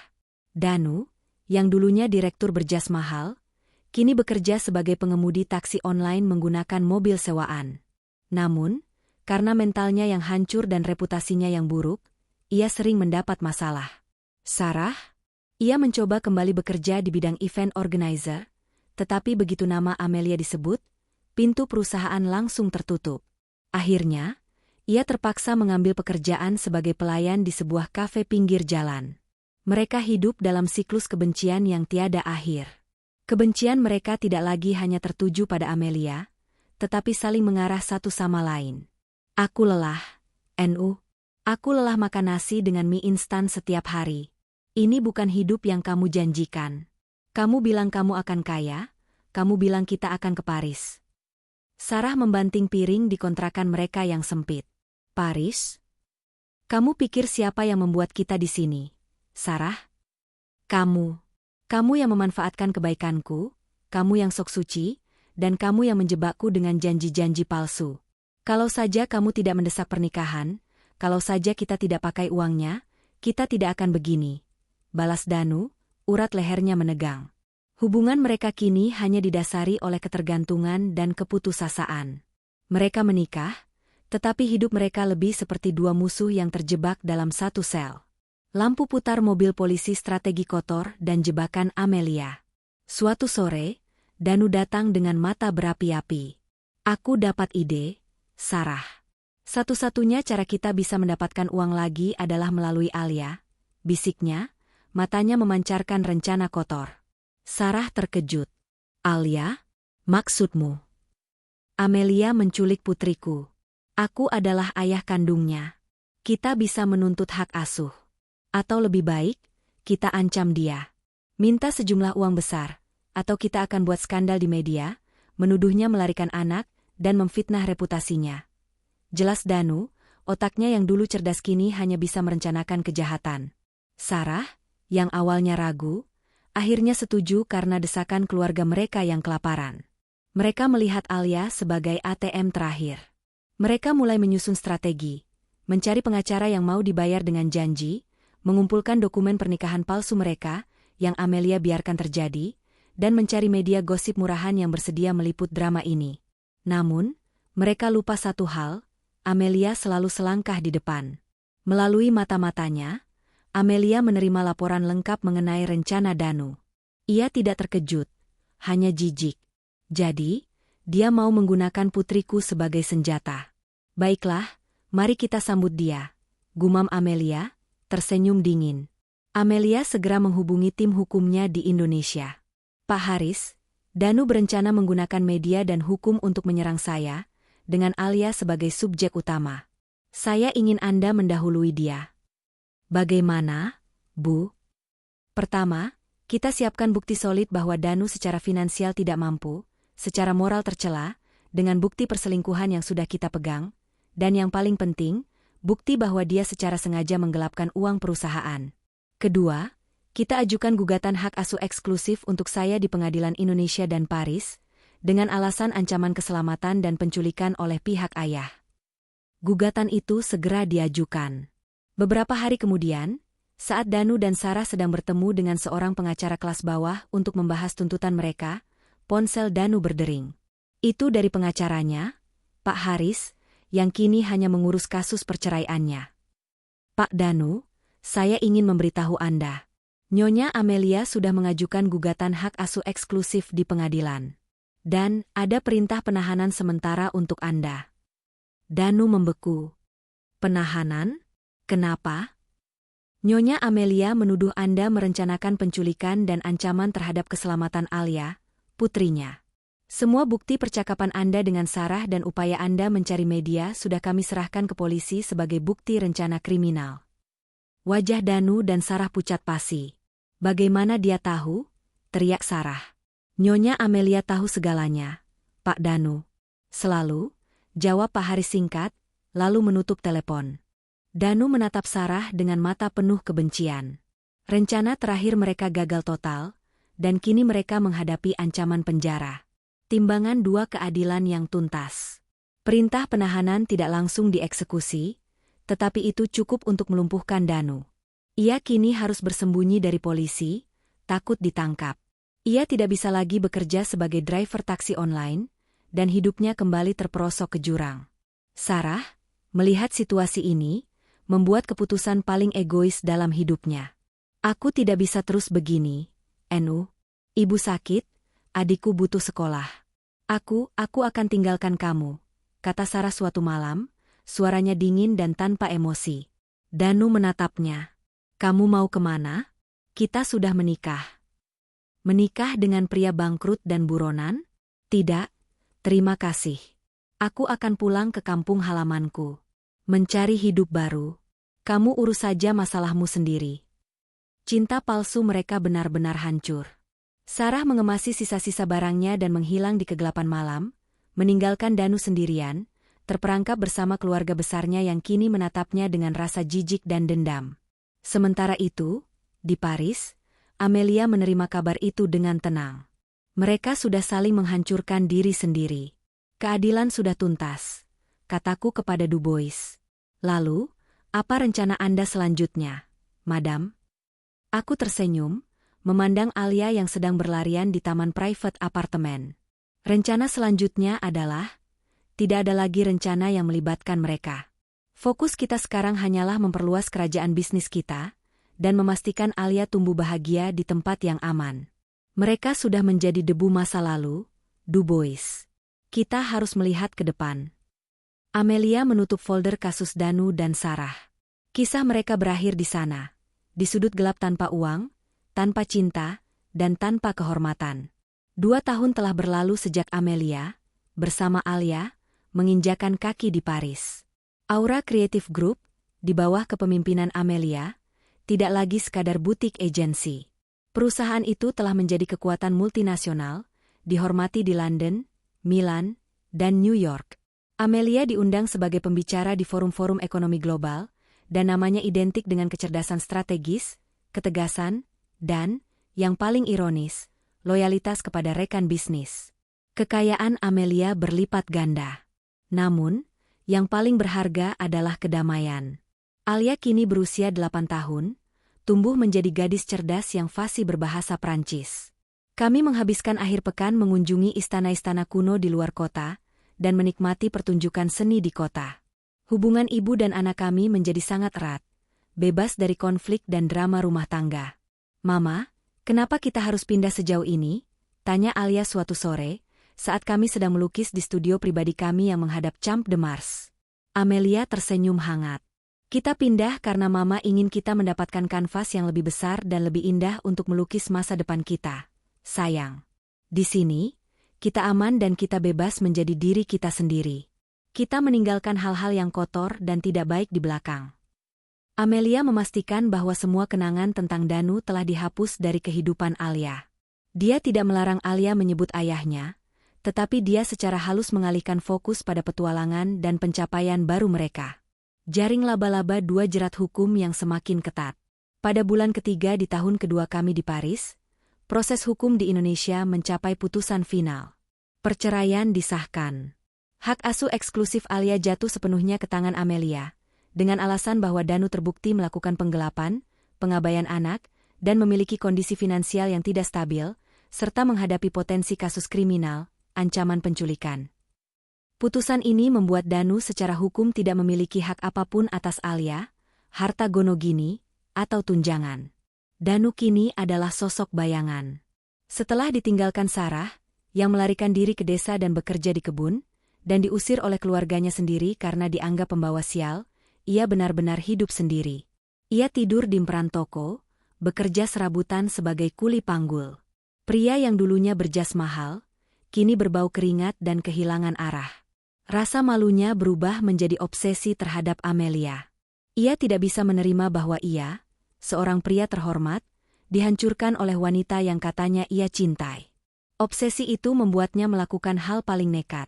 Danu, yang dulunya direktur berjas mahal, kini bekerja sebagai pengemudi taksi online menggunakan mobil sewaan. Namun, karena mentalnya yang hancur dan reputasinya yang buruk, ia sering mendapat masalah. Sarah, ia mencoba kembali bekerja di bidang event organizer, tetapi begitu nama Amelia disebut, pintu perusahaan langsung tertutup. Akhirnya, ia terpaksa mengambil pekerjaan sebagai pelayan di sebuah kafe pinggir jalan. Mereka hidup dalam siklus kebencian yang tiada akhir. Kebencian mereka tidak lagi hanya tertuju pada Amelia, tetapi saling mengarah satu sama lain. Aku lelah, Nu. Aku lelah makan nasi dengan mie instan setiap hari. Ini bukan hidup yang kamu janjikan. Kamu bilang kamu akan kaya, kamu bilang kita akan ke Paris. Sarah membanting piring di kontrakan mereka yang sempit. Paris? Kamu pikir siapa yang membuat kita di sini? Sarah? Kamu. Kamu yang memanfaatkan kebaikanku, kamu yang sok suci, dan kamu yang menjebakku dengan janji-janji palsu. Kalau saja kamu tidak mendesak pernikahan, kalau saja kita tidak pakai uangnya, kita tidak akan begini. Balas Danu, urat lehernya menegang. Hubungan mereka kini hanya didasari oleh ketergantungan dan keputusasaan. Mereka menikah, tetapi hidup mereka lebih seperti dua musuh yang terjebak dalam satu sel. Lampu putar mobil polisi strategi kotor dan jebakan Amelia. Suatu sore, Danu datang dengan mata berapi-api. Aku dapat ide, Sarah. Satu-satunya cara kita bisa mendapatkan uang lagi adalah melalui Alia, bisiknya, matanya memancarkan rencana kotor. Sarah terkejut. Alia? Maksudmu? Amelia menculik putriku. Aku adalah ayah kandungnya. Kita bisa menuntut hak asuh. Atau lebih baik, kita ancam dia. Minta sejumlah uang besar, atau kita akan buat skandal di media, menuduhnya melarikan anak, dan memfitnah reputasinya. Jelas Danu, otaknya yang dulu cerdas kini hanya bisa merencanakan kejahatan. Sarah, yang awalnya ragu, akhirnya setuju karena desakan keluarga mereka yang kelaparan. Mereka melihat Alia sebagai ATM terakhir. Mereka mulai menyusun strategi, mencari pengacara yang mau dibayar dengan janji, mengumpulkan dokumen pernikahan palsu mereka, yang Amelia biarkan terjadi, dan mencari media gosip murahan yang bersedia meliput drama ini. Namun, mereka lupa satu hal, Amelia selalu selangkah di depan. Melalui mata-matanya, Amelia menerima laporan lengkap mengenai rencana Danu. Ia tidak terkejut, hanya jijik. Jadi, dia mau menggunakan putriku sebagai senjata. Baiklah, mari kita sambut dia, gumam Amelia, tersenyum dingin. Amelia segera menghubungi tim hukumnya di Indonesia. Pak Haris, Danu berencana menggunakan media dan hukum untuk menyerang saya, dengan Alia sebagai subjek utama. Saya ingin Anda mendahului dia. Bagaimana, Bu? Pertama, kita siapkan bukti solid bahwa Danu secara finansial tidak mampu, secara moral tercela, dengan bukti perselingkuhan yang sudah kita pegang, dan yang paling penting, bukti bahwa dia secara sengaja menggelapkan uang perusahaan. Kedua, kita ajukan gugatan hak asuh eksklusif untuk saya di Pengadilan Indonesia dan Paris, dengan alasan ancaman keselamatan dan penculikan oleh pihak ayah. Gugatan itu segera diajukan. Beberapa hari kemudian, saat Danu dan Sarah sedang bertemu dengan seorang pengacara kelas bawah untuk membahas tuntutan mereka, ponsel Danu berdering. Itu dari pengacaranya, Pak Haris, yang kini hanya mengurus kasus perceraiannya. Pak Danu, saya ingin memberitahu Anda. Nyonya Amelia sudah mengajukan gugatan hak asuh eksklusif di pengadilan. Dan ada perintah penahanan sementara untuk Anda. Danu membeku. Penahanan? Kenapa? Nyonya Amelia menuduh Anda merencanakan penculikan dan ancaman terhadap keselamatan Alia, putrinya. Semua bukti percakapan Anda dengan Sarah dan upaya Anda mencari media sudah kami serahkan ke polisi sebagai bukti rencana kriminal. Wajah Danu dan Sarah pucat pasi. Bagaimana dia tahu? Teriak Sarah. Nyonya Amelia tahu segalanya, Pak Danu. Selalu, jawab Pak Haris singkat, lalu menutup telepon. Danu menatap Sarah dengan mata penuh kebencian. Rencana terakhir mereka gagal total, dan kini mereka menghadapi ancaman penjara. Timbangan dua keadilan yang tuntas. Perintah penahanan tidak langsung dieksekusi, tetapi itu cukup untuk melumpuhkan Danu. Ia kini harus bersembunyi dari polisi, takut ditangkap. Ia tidak bisa lagi bekerja sebagai driver taksi online, dan hidupnya kembali terperosok ke jurang. Sarah, melihat situasi ini, membuat keputusan paling egois dalam hidupnya. Aku tidak bisa terus begini, Enu. Ibu sakit, adikku butuh sekolah. Aku akan tinggalkan kamu, kata Sarah suatu malam, suaranya dingin dan tanpa emosi. Danu menatapnya. Kamu mau kemana? Kita sudah menikah. Menikah dengan pria bangkrut dan buronan? Tidak, terima kasih. Aku akan pulang ke kampung halamanku. Mencari hidup baru. Kamu urus saja masalahmu sendiri. Cinta palsu mereka benar-benar hancur. Sarah mengemasi sisa-sisa barangnya dan menghilang di kegelapan malam, meninggalkan Danu sendirian, terperangkap bersama keluarga besarnya yang kini menatapnya dengan rasa jijik dan dendam. Sementara itu, di Paris, Amelia menerima kabar itu dengan tenang. Mereka sudah saling menghancurkan diri sendiri. Keadilan sudah tuntas, kataku kepada Dubois. Lalu, apa rencana Anda selanjutnya, Madam? Aku tersenyum, memandang Alia yang sedang berlarian di taman private apartemen. Rencana selanjutnya adalah, tidak ada lagi rencana yang melibatkan mereka. Fokus kita sekarang hanyalah memperluas kerajaan bisnis kita, dan memastikan Alia tumbuh bahagia di tempat yang aman. Mereka sudah menjadi debu masa lalu, Dubois. Kita harus melihat ke depan. Amelia menutup folder kasus Danu dan Sarah. Kisah mereka berakhir di sana, di sudut gelap tanpa uang, tanpa cinta, dan tanpa kehormatan. 2 tahun telah berlalu sejak Amelia, bersama Alia, menginjakan kaki di Paris. Aura Creative Group, di bawah kepemimpinan Amelia, tidak lagi sekadar butik agensi. Perusahaan itu telah menjadi kekuatan multinasional, dihormati di London, Milan, dan New York. Amelia diundang sebagai pembicara di forum-forum ekonomi global, dan namanya identik dengan kecerdasan strategis, ketegasan, dan, yang paling ironis, loyalitas kepada rekan bisnis. Kekayaan Amelia berlipat ganda. Namun, yang paling berharga adalah kedamaian. Alia kini berusia 8 tahun, tumbuh menjadi gadis cerdas yang fasih berbahasa Prancis. Kami menghabiskan akhir pekan mengunjungi istana-istana kuno di luar kota, dan menikmati pertunjukan seni di kota. Hubungan ibu dan anak kami menjadi sangat erat, bebas dari konflik dan drama rumah tangga. Mama, kenapa kita harus pindah sejauh ini? Tanya Alia suatu sore, saat kami sedang melukis di studio pribadi kami yang menghadap Champ de Mars. Amelia tersenyum hangat. Kita pindah karena Mama ingin kita mendapatkan kanvas yang lebih besar dan lebih indah untuk melukis masa depan kita, sayang. Di sini, kita aman dan kita bebas menjadi diri kita sendiri. Kita meninggalkan hal-hal yang kotor dan tidak baik di belakang. Amelia memastikan bahwa semua kenangan tentang Danu telah dihapus dari kehidupan Alia. Dia tidak melarang Alia menyebut ayahnya, tetapi dia secara halus mengalihkan fokus pada petualangan dan pencapaian baru mereka. Jaring laba-laba dua jerat hukum yang semakin ketat. Pada bulan ketiga di tahun kedua kami di Paris, proses hukum di Indonesia mencapai putusan final. Perceraian disahkan. Hak asuh eksklusif Alia jatuh sepenuhnya ke tangan Amelia, dengan alasan bahwa Danu terbukti melakukan penggelapan, pengabaian anak, dan memiliki kondisi finansial yang tidak stabil, serta menghadapi potensi kasus kriminal, ancaman penculikan. Putusan ini membuat Danu secara hukum tidak memiliki hak apapun atas Alia, harta gonogini, atau tunjangan. Danu kini adalah sosok bayangan. Setelah ditinggalkan Sarah, yang melarikan diri ke desa dan bekerja di kebun, dan diusir oleh keluarganya sendiri karena dianggap pembawa sial, ia benar-benar hidup sendiri. Ia tidur di emperan toko, bekerja serabutan sebagai kuli panggul. Pria yang dulunya berjas mahal, kini berbau keringat dan kehilangan arah. Rasa malunya berubah menjadi obsesi terhadap Amelia. Ia tidak bisa menerima bahwa ia, seorang pria terhormat, dihancurkan oleh wanita yang katanya ia cintai. Obsesi itu membuatnya melakukan hal paling nekat,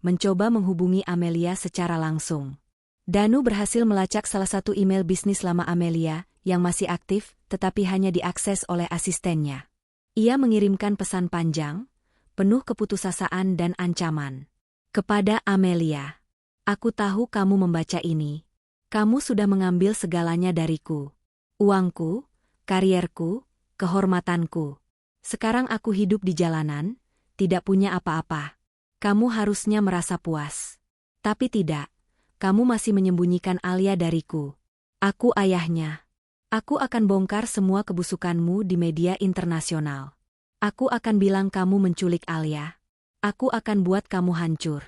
mencoba menghubungi Amelia secara langsung. Danu berhasil melacak salah satu email bisnis lama Amelia, yang masih aktif, tetapi hanya diakses oleh asistennya. Ia mengirimkan pesan panjang, penuh keputusasaan dan ancaman. Kepada Amelia, "Aku tahu kamu membaca ini. Kamu sudah mengambil segalanya dariku. Uangku, karierku, kehormatanku. Sekarang aku hidup di jalanan, tidak punya apa-apa. Kamu harusnya merasa puas. Tapi tidak, kamu masih menyembunyikan Alia dariku. Aku ayahnya. Aku akan bongkar semua kebusukanmu di media internasional. Aku akan bilang kamu menculik Alia. Aku akan buat kamu hancur.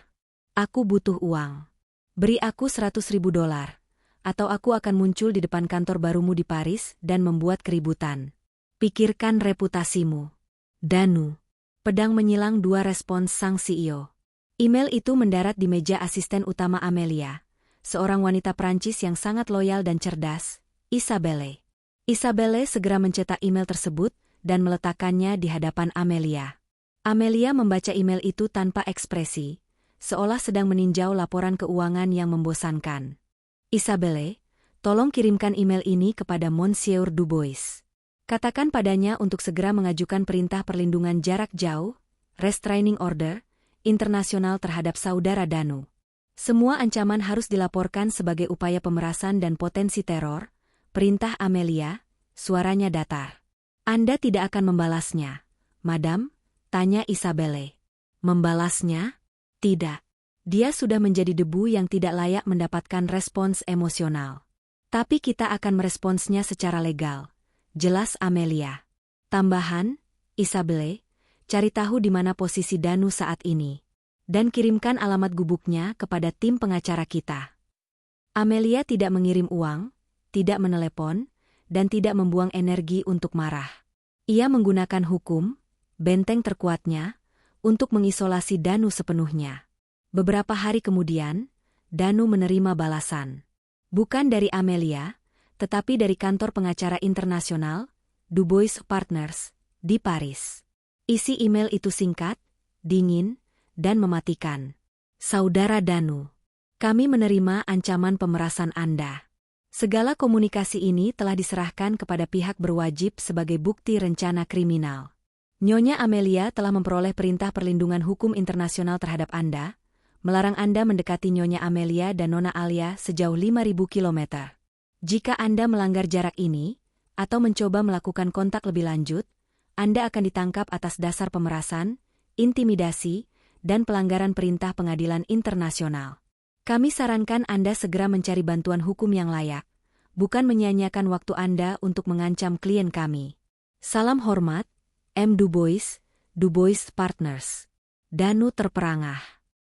Aku butuh uang. Beri aku $100.000, atau aku akan muncul di depan kantor barumu di Paris dan membuat keributan. Pikirkan reputasimu." Danu. Pedang menyilang dua respons sang CEO. Email itu mendarat di meja asisten utama Amelia, seorang wanita Prancis yang sangat loyal dan cerdas, Isabelle. Isabelle segera mencetak email tersebut dan meletakkannya di hadapan Amelia. Amelia membaca email itu tanpa ekspresi, seolah sedang meninjau laporan keuangan yang membosankan. "Isabelle, tolong kirimkan email ini kepada Monsieur Dubois. Katakan padanya untuk segera mengajukan perintah perlindungan jarak jauh, restraining order, internasional terhadap saudara Danu. Semua ancaman harus dilaporkan sebagai upaya pemerasan dan potensi teror." Perintah Amelia, suaranya datar. "Anda tidak akan membalasnya, Madam?" tanya Isabelle. "Membalasnya? Tidak. Dia sudah menjadi debu yang tidak layak mendapatkan respons emosional. Tapi kita akan meresponsnya secara legal," jelas Amelia. Tambahan, "Isabelle, cari tahu di mana posisi Danu saat ini. Dan kirimkan alamat gubuknya kepada tim pengacara kita." Amelia tidak mengirim uang, tidak menelepon, dan tidak membuang energi untuk marah. Ia menggunakan hukum, benteng terkuatnya, untuk mengisolasi Danu sepenuhnya. Beberapa hari kemudian, Danu menerima balasan. Bukan dari Amelia, tetapi dari kantor pengacara internasional, Dubois Partners, di Paris. Isi email itu singkat, dingin, dan mematikan. "Saudara Danu, kami menerima ancaman pemerasan Anda. Segala komunikasi ini telah diserahkan kepada pihak berwajib sebagai bukti rencana kriminal. Nyonya Amelia telah memperoleh perintah perlindungan hukum internasional terhadap Anda, melarang Anda mendekati Nyonya Amelia dan Nona Alia sejauh 5.000 kilometer. Jika Anda melanggar jarak ini, atau mencoba melakukan kontak lebih lanjut, Anda akan ditangkap atas dasar pemerasan, intimidasi, dan pelanggaran perintah pengadilan internasional. Kami sarankan Anda segera mencari bantuan hukum yang layak, bukan menyia-nyiakan waktu Anda untuk mengancam klien kami. Salam hormat, M. Dubois, Dubois Partners." Danu terperangah.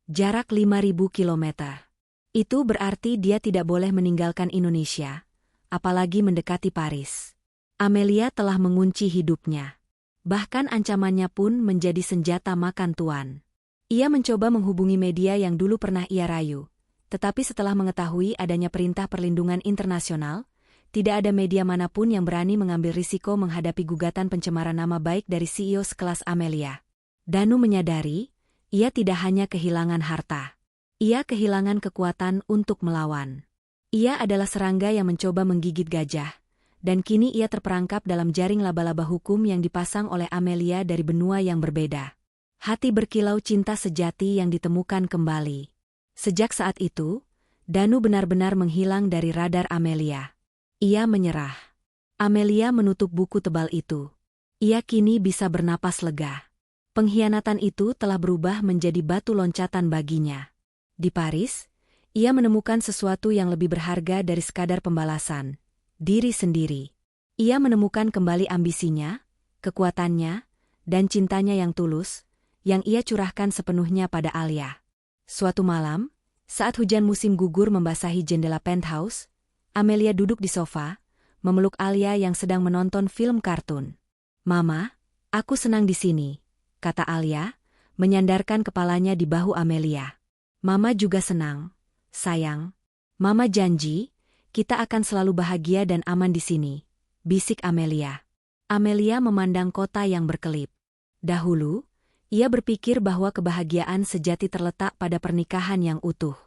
Jarak 5.000 kilometer. Itu berarti dia tidak boleh meninggalkan Indonesia, apalagi mendekati Paris. Amelia telah mengunci hidupnya. Bahkan ancamannya pun menjadi senjata makan tuan. Ia mencoba menghubungi media yang dulu pernah ia rayu. Tetapi setelah mengetahui adanya perintah perlindungan internasional, tidak ada media manapun yang berani mengambil risiko menghadapi gugatan pencemaran nama baik dari CEO sekelas Amelia. Danu menyadari, ia tidak hanya kehilangan harta. Ia kehilangan kekuatan untuk melawan. Ia adalah serangga yang mencoba menggigit gajah, dan kini ia terperangkap dalam jaring laba-laba hukum yang dipasang oleh Amelia dari benua yang berbeda. Hati berkilau cinta sejati yang ditemukan kembali. Sejak saat itu, Danu benar-benar menghilang dari radar Amelia. Ia menyerah. Amelia menutup buku tebal itu. Ia kini bisa bernapas lega. Pengkhianatan itu telah berubah menjadi batu loncatan baginya. Di Paris, ia menemukan sesuatu yang lebih berharga dari sekadar pembalasan. Diri sendiri. Ia menemukan kembali ambisinya, kekuatannya, dan cintanya yang tulus, yang ia curahkan sepenuhnya pada Alia. Suatu malam, saat hujan musim gugur membasahi jendela penthouse, Amelia duduk di sofa, memeluk Alia yang sedang menonton film kartun. "Mama, aku senang di sini," kata Alia, menyandarkan kepalanya di bahu Amelia. "Mama juga senang, sayang. Mama janji, kita akan selalu bahagia dan aman di sini," bisik Amelia. Amelia memandang kota yang berkelip. Dahulu, ia berpikir bahwa kebahagiaan sejati terletak pada pernikahan yang utuh.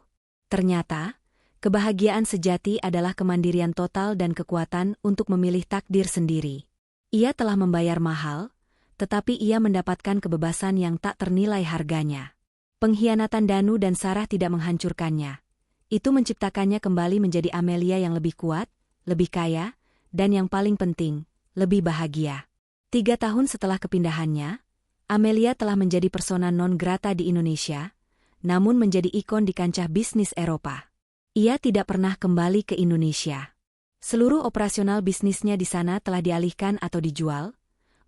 Ternyata, kebahagiaan sejati adalah kemandirian total dan kekuatan untuk memilih takdir sendiri. Ia telah membayar mahal, tetapi ia mendapatkan kebebasan yang tak ternilai harganya. Pengkhianatan Danu dan Sarah tidak menghancurkannya. Itu menciptakannya kembali menjadi Amelia yang lebih kuat, lebih kaya, dan yang paling penting, lebih bahagia. 3 tahun setelah kepindahannya, Amelia telah menjadi persona non grata di Indonesia, namun menjadi ikon di kancah bisnis Eropa. Ia tidak pernah kembali ke Indonesia. Seluruh operasional bisnisnya di sana telah dialihkan atau dijual,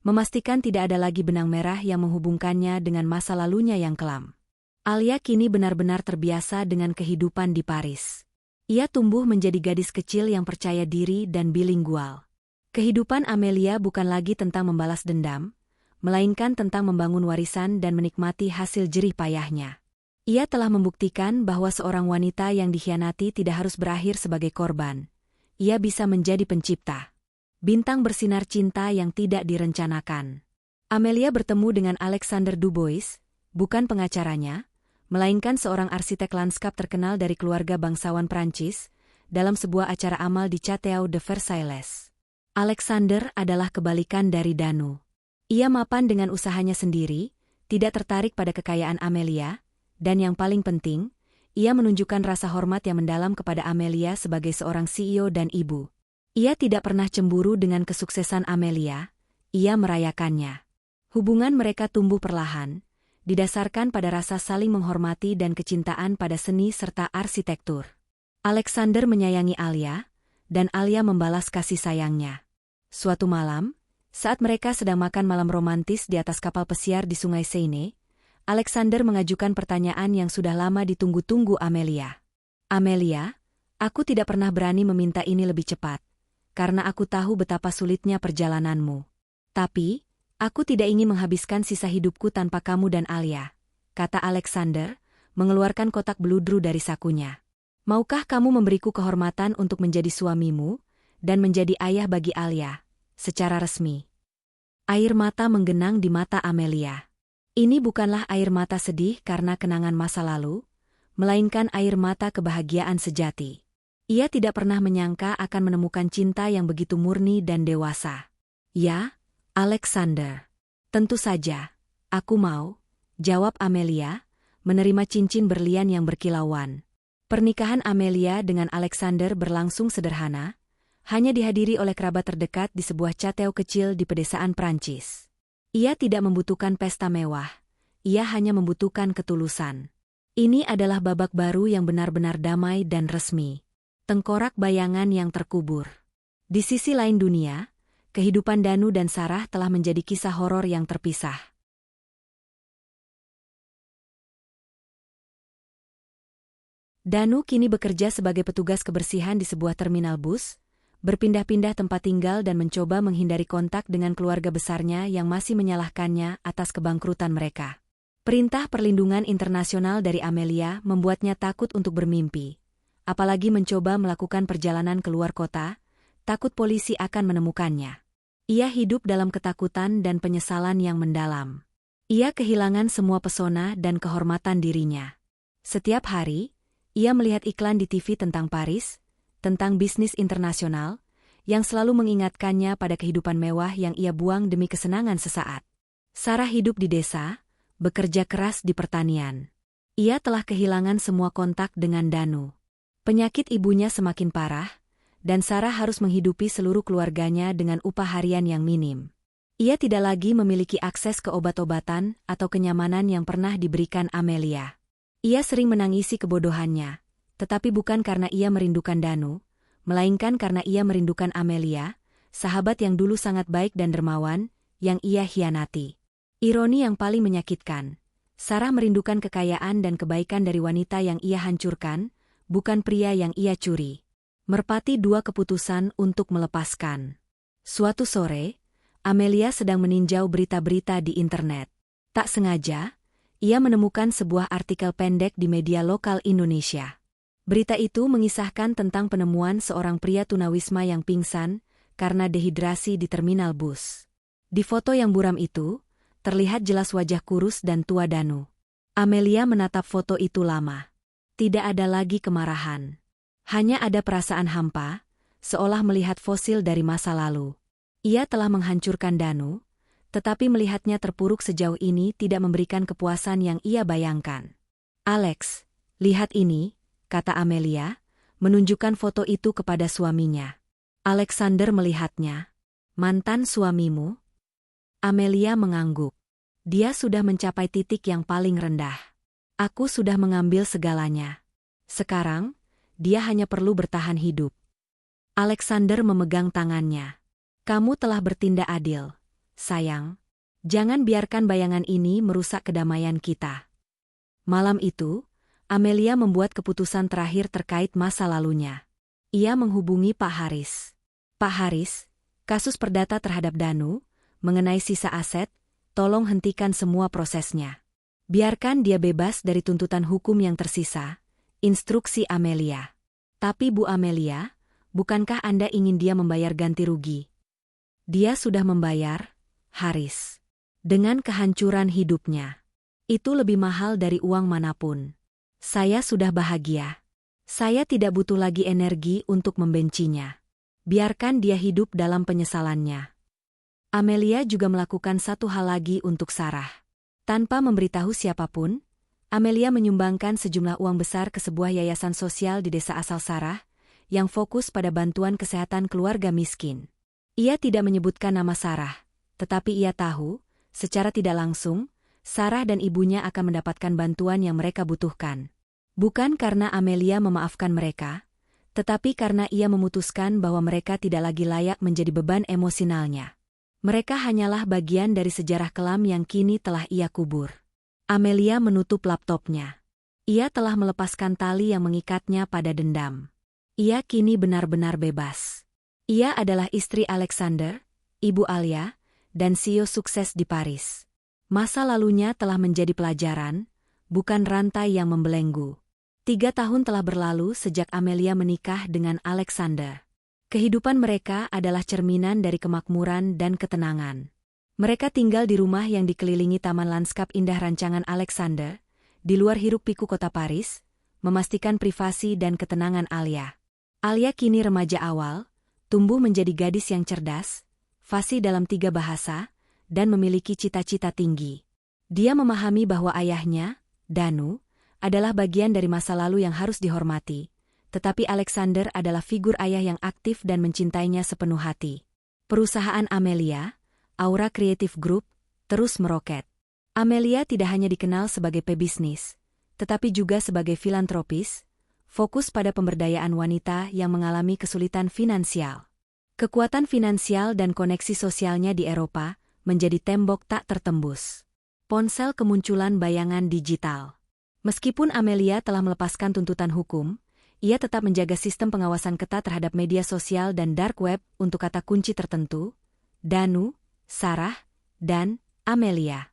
memastikan tidak ada lagi benang merah yang menghubungkannya dengan masa lalunya yang kelam. Alia kini benar-benar terbiasa dengan kehidupan di Paris. Ia tumbuh menjadi gadis kecil yang percaya diri dan bilingual. Kehidupan Amelia bukan lagi tentang membalas dendam, melainkan tentang membangun warisan dan menikmati hasil jerih payahnya. Ia telah membuktikan bahwa seorang wanita yang dikhianati tidak harus berakhir sebagai korban. Ia bisa menjadi pencipta. Bintang bersinar cinta yang tidak direncanakan. Amelia bertemu dengan Alexander Dubois, bukan pengacaranya, melainkan seorang arsitek lanskap terkenal dari keluarga bangsawan Prancis, dalam sebuah acara amal di Château de Versailles. Alexander adalah kebalikan dari Danu. Ia mapan dengan usahanya sendiri, tidak tertarik pada kekayaan Amelia, dan yang paling penting, ia menunjukkan rasa hormat yang mendalam kepada Amelia sebagai seorang CEO dan ibu. Ia tidak pernah cemburu dengan kesuksesan Amelia, ia merayakannya. Hubungan mereka tumbuh perlahan, didasarkan pada rasa saling menghormati dan kecintaan pada seni serta arsitektur. Alexander menyayangi Alia, dan Alia membalas kasih sayangnya. Suatu malam, saat mereka sedang makan malam romantis di atas kapal pesiar di Sungai Seine, Alexander mengajukan pertanyaan yang sudah lama ditunggu-tunggu Amelia. "Amelia, aku tidak pernah berani meminta ini lebih cepat, karena aku tahu betapa sulitnya perjalananmu. Tapi, aku tidak ingin menghabiskan sisa hidupku tanpa kamu dan Alia," kata Alexander, mengeluarkan kotak beludru dari sakunya. "Maukah kamu memberiku kehormatan untuk menjadi suamimu, dan menjadi ayah bagi Alia, secara resmi?" Air mata menggenang di mata Amelia. Ini bukanlah air mata sedih karena kenangan masa lalu, melainkan air mata kebahagiaan sejati. Ia tidak pernah menyangka akan menemukan cinta yang begitu murni dan dewasa. "Ya, Alexander. Tentu saja, aku mau," jawab Amelia, menerima cincin berlian yang berkilauan. Pernikahan Amelia dengan Alexander berlangsung sederhana, hanya dihadiri oleh kerabat terdekat di sebuah château kecil di pedesaan Prancis. Ia tidak membutuhkan pesta mewah, ia hanya membutuhkan ketulusan. Ini adalah babak baru yang benar-benar damai dan resmi. Tengkorak bayangan yang terkubur. Di sisi lain dunia, kehidupan Danu dan Sarah telah menjadi kisah horor yang terpisah. Danu kini bekerja sebagai petugas kebersihan di sebuah terminal bus, berpindah-pindah tempat tinggal dan mencoba menghindari kontak dengan keluarga besarnya yang masih menyalahkannya atas kebangkrutan mereka. Perintah perlindungan internasional dari Amelia membuatnya takut untuk bermimpi. Apalagi mencoba melakukan perjalanan keluar kota, takut polisi akan menemukannya. Ia hidup dalam ketakutan dan penyesalan yang mendalam. Ia kehilangan semua pesona dan kehormatan dirinya. Setiap hari, ia melihat iklan di TV tentang Paris, tentang bisnis internasional, yang selalu mengingatkannya pada kehidupan mewah yang ia buang demi kesenangan sesaat. Sarah hidup di desa, bekerja keras di pertanian. Ia telah kehilangan semua kontak dengan Danu. Penyakit ibunya semakin parah, dan Sarah harus menghidupi seluruh keluarganya dengan upah harian yang minim. Ia tidak lagi memiliki akses ke obat-obatan atau kenyamanan yang pernah diberikan Amelia. Ia sering menangisi kebodohannya, tetapi bukan karena ia merindukan Danu, melainkan karena ia merindukan Amelia, sahabat yang dulu sangat baik dan dermawan, yang ia hianati. Ironi yang paling menyakitkan, Sarah merindukan kekayaan dan kebaikan dari wanita yang ia hancurkan, bukan pria yang ia curi. Merpati dua keputusan untuk melepaskan. Suatu sore, Amelia sedang meninjau berita-berita di internet. Tak sengaja, ia menemukan sebuah artikel pendek di media lokal Indonesia. Berita itu mengisahkan tentang penemuan seorang pria tunawisma yang pingsan karena dehidrasi di terminal bus. Di foto yang buram itu, terlihat jelas wajah kurus dan tua Danu. Amelia menatap foto itu lama. Tidak ada lagi kemarahan. Hanya ada perasaan hampa, seolah melihat fosil dari masa lalu. Ia telah menghancurkan Danu, tetapi melihatnya terpuruk sejauh ini tidak memberikan kepuasan yang ia bayangkan. "Alex, lihat ini," kata Amelia, menunjukkan foto itu kepada suaminya. Alexander melihatnya. "Mantan suamimu?" Amelia mengangguk. "Dia sudah mencapai titik yang paling rendah. Aku sudah mengambil segalanya. Sekarang, dia hanya perlu bertahan hidup." Alexander memegang tangannya. "Kamu telah bertindak adil, sayang. Jangan biarkan bayangan ini merusak kedamaian kita." Malam itu, Amelia membuat keputusan terakhir terkait masa lalunya. Ia menghubungi Pak Haris. "Pak Haris, kasus perdata terhadap Danu, mengenai sisa aset, tolong hentikan semua prosesnya. Biarkan dia bebas dari tuntutan hukum yang tersisa," instruksi Amelia. "Tapi Bu Amelia, bukankah Anda ingin dia membayar ganti rugi?" "Dia sudah membayar, Haris. Dengan kehancuran hidupnya. Itu lebih mahal dari uang manapun. Saya sudah bahagia. Saya tidak butuh lagi energi untuk membencinya. Biarkan dia hidup dalam penyesalannya." Amelia juga melakukan satu hal lagi untuk Sarah. Tanpa memberitahu siapapun, Amelia menyumbangkan sejumlah uang besar ke sebuah yayasan sosial di desa asal Sarah, yang fokus pada bantuan kesehatan keluarga miskin. Ia tidak menyebutkan nama Sarah, tetapi ia tahu, secara tidak langsung, Sarah dan ibunya akan mendapatkan bantuan yang mereka butuhkan. Bukan karena Amelia memaafkan mereka, tetapi karena ia memutuskan bahwa mereka tidak lagi layak menjadi beban emosionalnya. Mereka hanyalah bagian dari sejarah kelam yang kini telah ia kubur. Amelia menutup laptopnya. Ia telah melepaskan tali yang mengikatnya pada dendam. Ia kini benar-benar bebas. Ia adalah istri Alexander, ibu Alia, dan CEO sukses di Paris. Masa lalunya telah menjadi pelajaran, bukan rantai yang membelenggu. 3 tahun telah berlalu sejak Amelia menikah dengan Alexander. Kehidupan mereka adalah cerminan dari kemakmuran dan ketenangan. Mereka tinggal di rumah yang dikelilingi taman lanskap indah rancangan Alexander, di luar hiruk-pikuk kota Paris, memastikan privasi dan ketenangan Alia. Alia kini remaja awal, tumbuh menjadi gadis yang cerdas, fasih dalam 3 bahasa, dan memiliki cita-cita tinggi. Dia memahami bahwa ayahnya, Danu, adalah bagian dari masa lalu yang harus dihormati, tetapi Alexander adalah figur ayah yang aktif dan mencintainya sepenuh hati. Perusahaan Amelia, Aura Creative Group, terus meroket. Amelia tidak hanya dikenal sebagai pebisnis, tetapi juga sebagai filantropis, fokus pada pemberdayaan wanita yang mengalami kesulitan finansial. Kekuatan finansial dan koneksi sosialnya di Eropa menjadi tembok tak tertembus. Ponsel kemunculan bayangan digital. Meskipun Amelia telah melepaskan tuntutan hukum, ia tetap menjaga sistem pengawasan ketat terhadap media sosial dan dark web untuk kata kunci tertentu, Danu, Sarah, dan Amelia.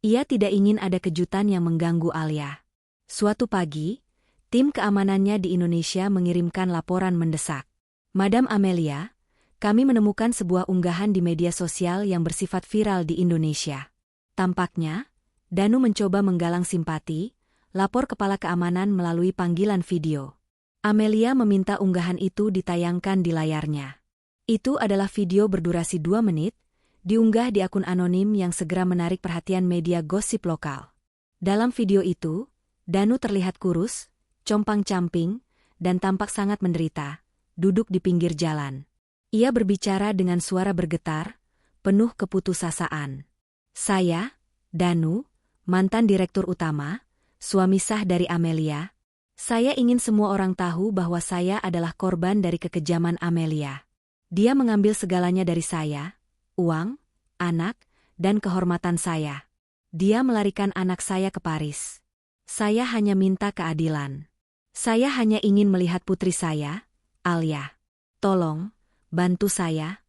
Ia tidak ingin ada kejutan yang mengganggu Alia. Suatu pagi, tim keamanannya di Indonesia mengirimkan laporan mendesak. Madam Amelia, kami menemukan sebuah unggahan di media sosial yang bersifat viral di Indonesia. Tampaknya, Danu mencoba menggalang simpati, lapor kepala keamanan melalui panggilan video. Amelia meminta unggahan itu ditayangkan di layarnya. Itu adalah video berdurasi 2 menit, diunggah di akun anonim yang segera menarik perhatian media gosip lokal. Dalam video itu, Danu terlihat kurus, compang-camping, dan tampak sangat menderita, duduk di pinggir jalan. Ia berbicara dengan suara bergetar, penuh keputusasaan. Saya, Danu, mantan direktur utama, suami sah dari Amelia. Saya ingin semua orang tahu bahwa saya adalah korban dari kekejaman Amelia. Dia mengambil segalanya dari saya, uang, anak, dan kehormatan saya. Dia melarikan anak saya ke Paris. Saya hanya minta keadilan. Saya hanya ingin melihat putri saya, Alia. Tolong, bantu saya.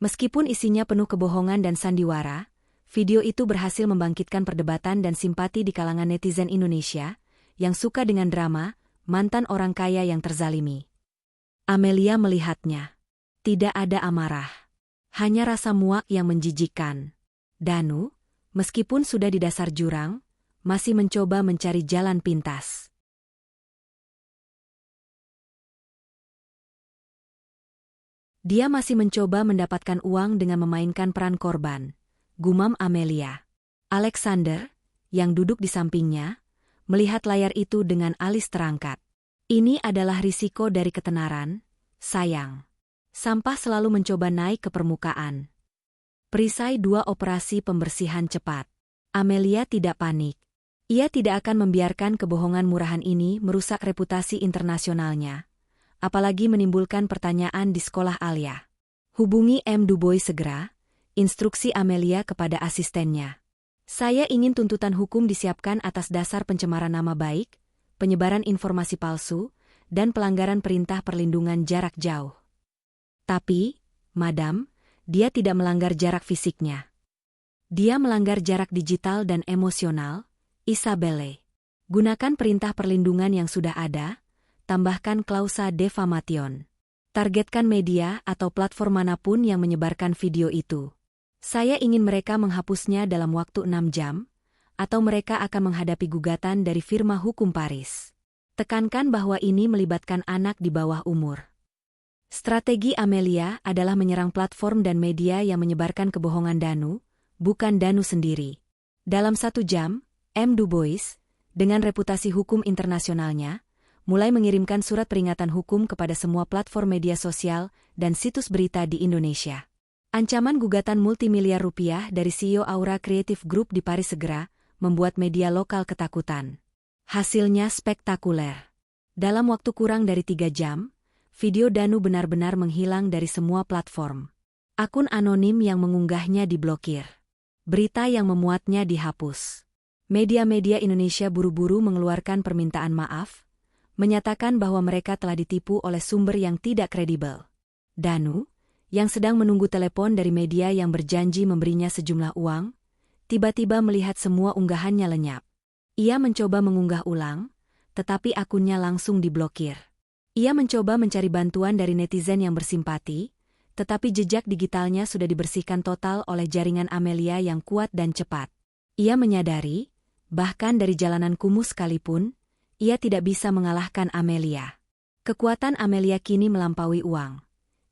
Meskipun isinya penuh kebohongan dan sandiwara, video itu berhasil membangkitkan perdebatan dan simpati di kalangan netizen Indonesia, yang suka dengan drama, mantan orang kaya yang terzalimi. Amelia melihatnya. Tidak ada amarah. Hanya rasa muak yang menjijikkan. Danu, meskipun sudah di dasar jurang, masih mencoba mencari jalan pintas. Dia masih mencoba mendapatkan uang dengan memainkan peran korban, gumam Amelia. Alexander, yang duduk di sampingnya, melihat layar itu dengan alis terangkat. Ini adalah risiko dari ketenaran, sayang. Sampah selalu mencoba naik ke permukaan. Perisai 2 operasi pembersihan cepat. Amelia tidak panik. Ia tidak akan membiarkan kebohongan murahan ini merusak reputasi internasionalnya, apalagi menimbulkan pertanyaan di sekolah Alia. Hubungi M. Dubois segera, instruksi Amelia kepada asistennya. Saya ingin tuntutan hukum disiapkan atas dasar pencemaran nama baik, penyebaran informasi palsu, dan pelanggaran perintah perlindungan jarak jauh. Tapi, Madam, dia tidak melanggar jarak fisiknya. Dia melanggar jarak digital dan emosional, Isabelle. Gunakan perintah perlindungan yang sudah ada, tambahkan klausa defamation. Targetkan media atau platform manapun yang menyebarkan video itu. Saya ingin mereka menghapusnya dalam waktu 6 jam, atau mereka akan menghadapi gugatan dari firma hukum Paris. Tekankan bahwa ini melibatkan anak di bawah umur. Strategi Amelia adalah menyerang platform dan media yang menyebarkan kebohongan Danu, bukan Danu sendiri. Dalam 1 jam, M. Dubois, dengan reputasi hukum internasionalnya, mulai mengirimkan surat peringatan hukum kepada semua platform media sosial dan situs berita di Indonesia. Ancaman gugatan multimiliar rupiah dari CEO Aura Creative Group di Paris segera membuat media lokal ketakutan. Hasilnya spektakuler. Dalam waktu kurang dari 3 jam, video Danu benar-benar menghilang dari semua platform. Akun anonim yang mengunggahnya diblokir. Berita yang memuatnya dihapus. Media-media Indonesia buru-buru mengeluarkan permintaan maaf, menyatakan bahwa mereka telah ditipu oleh sumber yang tidak kredibel. Danu, yang sedang menunggu telepon dari media yang berjanji memberinya sejumlah uang, tiba-tiba melihat semua unggahannya lenyap. Ia mencoba mengunggah ulang, tetapi akunnya langsung diblokir. Ia mencoba mencari bantuan dari netizen yang bersimpati, tetapi jejak digitalnya sudah dibersihkan total oleh jaringan Amelia yang kuat dan cepat. Ia menyadari, bahkan dari jalanan kumuh sekalipun, ia tidak bisa mengalahkan Amelia. Kekuatan Amelia kini melampaui uang.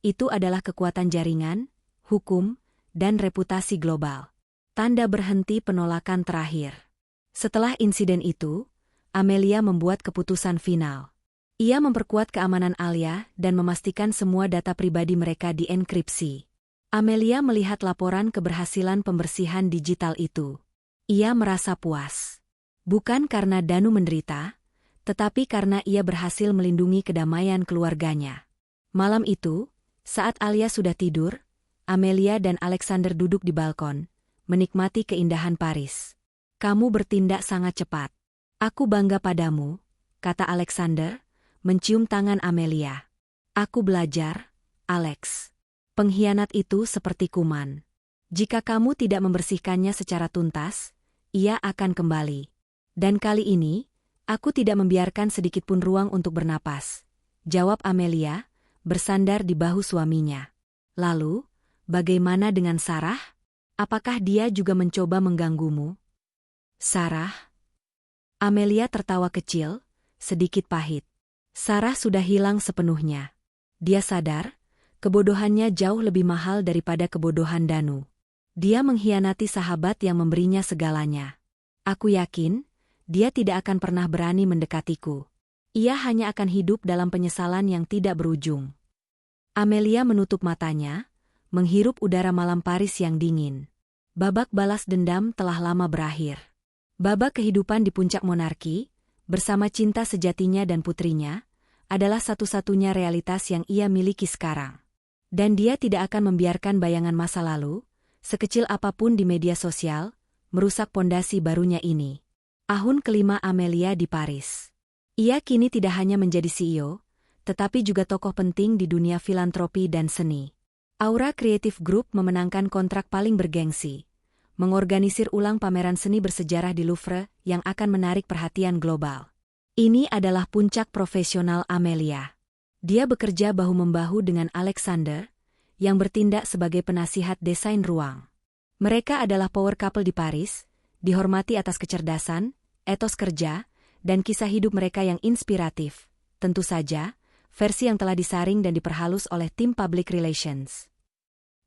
Itu adalah kekuatan jaringan, hukum, dan reputasi global. Tanda berhenti penolakan terakhir. Setelah insiden itu, Amelia membuat keputusan final. Ia memperkuat keamanan Alia dan memastikan semua data pribadi mereka dienkripsi. Amelia melihat laporan keberhasilan pembersihan digital itu. Ia merasa puas. Bukan karena Danu menderita, tetapi karena ia berhasil melindungi kedamaian keluarganya. Malam itu, saat Alia sudah tidur, Amelia dan Alexander duduk di balkon, menikmati keindahan Paris. Kamu bertindak sangat cepat. Aku bangga padamu, kata Alexander, mencium tangan Amelia. Aku belajar, Alex. Pengkhianat itu seperti kuman. Jika kamu tidak membersihkannya secara tuntas, ia akan kembali. Dan kali ini, aku tidak membiarkan sedikitpun ruang untuk bernapas, jawab Amelia, bersandar di bahu suaminya. Lalu, bagaimana dengan Sarah? Apakah dia juga mencoba mengganggumu? Sarah? Amelia tertawa kecil, sedikit pahit. Sarah sudah hilang sepenuhnya. Dia sadar, kebodohannya jauh lebih mahal daripada kebodohan Danu. Dia mengkhianati sahabat yang memberinya segalanya. Aku yakin, dia tidak akan pernah berani mendekatiku. Ia hanya akan hidup dalam penyesalan yang tidak berujung. Amelia menutup matanya, menghirup udara malam Paris yang dingin. Babak balas dendam telah lama berakhir. Babak kehidupan di puncak monarki, bersama cinta sejatinya dan putrinya, adalah satu-satunya realitas yang ia miliki sekarang. Dan dia tidak akan membiarkan bayangan masa lalu, sekecil apapun di media sosial, merusak pondasi barunya ini. Tahun kelima Amelia di Paris. Ia kini tidak hanya menjadi CEO, tetapi juga tokoh penting di dunia filantropi dan seni. Aura Creative Group memenangkan kontrak paling bergengsi, mengorganisir ulang pameran seni bersejarah di Louvre yang akan menarik perhatian global. Ini adalah puncak profesional Amelia. Dia bekerja bahu-membahu dengan Alexander, yang bertindak sebagai penasihat desain ruang. Mereka adalah power couple di Paris, dihormati atas kecerdasan, etos kerja, dan kisah hidup mereka yang inspiratif. Tentu saja, versi yang telah disaring dan diperhalus oleh tim public relations.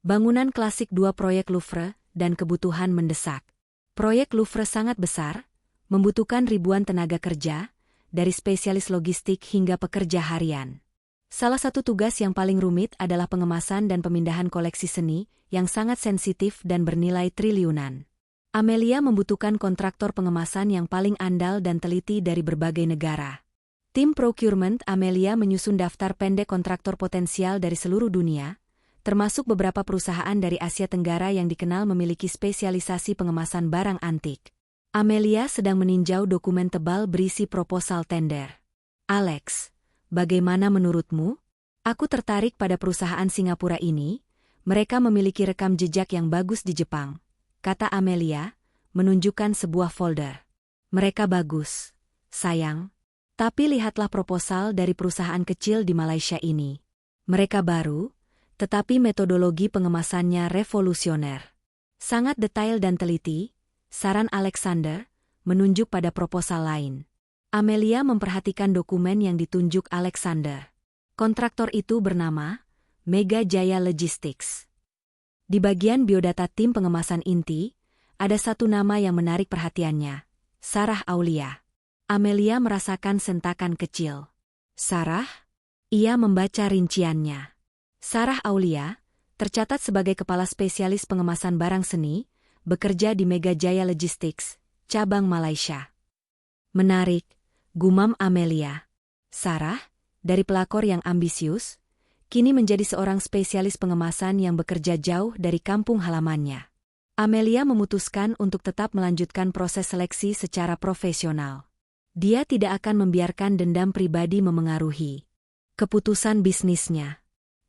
Bangunan klasik dua proyek Louvre dan kebutuhan mendesak. Proyek Louvre sangat besar, membutuhkan ribuan tenaga kerja, dari spesialis logistik hingga pekerja harian. Salah satu tugas yang paling rumit adalah pengemasan dan pemindahan koleksi seni yang sangat sensitif dan bernilai triliunan. Amelia membutuhkan kontraktor pengemasan yang paling andal dan teliti dari berbagai negara. Tim procurement Amelia menyusun daftar pendek kontraktor potensial dari seluruh dunia, termasuk beberapa perusahaan dari Asia Tenggara yang dikenal memiliki spesialisasi pengemasan barang antik. Amelia sedang meninjau dokumen tebal berisi proposal tender. Alex, bagaimana menurutmu? Aku tertarik pada perusahaan Singapura ini, mereka memiliki rekam jejak yang bagus di Jepang, kata Amelia, menunjukkan sebuah folder. Mereka bagus, sayang. Tapi lihatlah proposal dari perusahaan kecil di Malaysia ini. Mereka baru, tetapi metodologi pengemasannya revolusioner. Sangat detail dan teliti, saran Alexander, menunjuk pada proposal lain. Amelia memperhatikan dokumen yang ditunjuk Alexander. Kontraktor itu bernama Mega Jaya Logistics. Di bagian biodata tim pengemasan inti, ada satu nama yang menarik perhatiannya, Sarah Aulia. Amelia merasakan sentakan kecil. Sarah? Ia membaca rinciannya. Sarah Aulia, tercatat sebagai kepala spesialis pengemasan barang seni, bekerja di Mega Jaya Logistics, cabang Malaysia. Menarik, gumam Amelia. Sarah, dari pelakor yang ambisius, kini menjadi seorang spesialis pengemasan yang bekerja jauh dari kampung halamannya. Amelia memutuskan untuk tetap melanjutkan proses seleksi secara profesional. Dia tidak akan membiarkan dendam pribadi memengaruhi keputusan bisnisnya.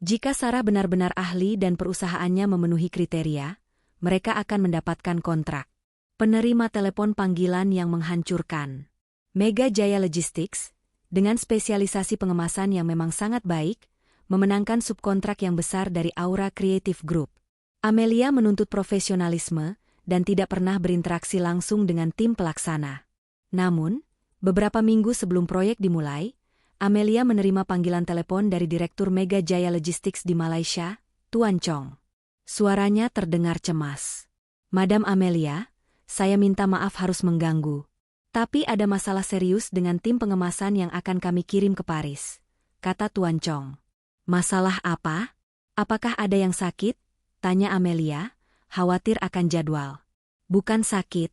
Jika Sarah benar-benar ahli dan perusahaannya memenuhi kriteria, mereka akan mendapatkan kontrak. Penerima telepon panggilan yang menghancurkan. Mega Jaya Logistics, dengan spesialisasi pengemasan yang memang sangat baik, memenangkan subkontrak yang besar dari Aura Creative Group. Amelia menuntut profesionalisme dan tidak pernah berinteraksi langsung dengan tim pelaksana. Namun, beberapa minggu sebelum proyek dimulai, Amelia menerima panggilan telepon dari Direktur Mega Jaya Logistics di Malaysia, Tuan Chong. Suaranya terdengar cemas. Madam Amelia, saya minta maaf harus mengganggu. Tapi ada masalah serius dengan tim pengemasan yang akan kami kirim ke Paris, kata Tuan Chong. Masalah apa? Apakah ada yang sakit? Tanya Amelia, khawatir akan jadwal. Bukan sakit,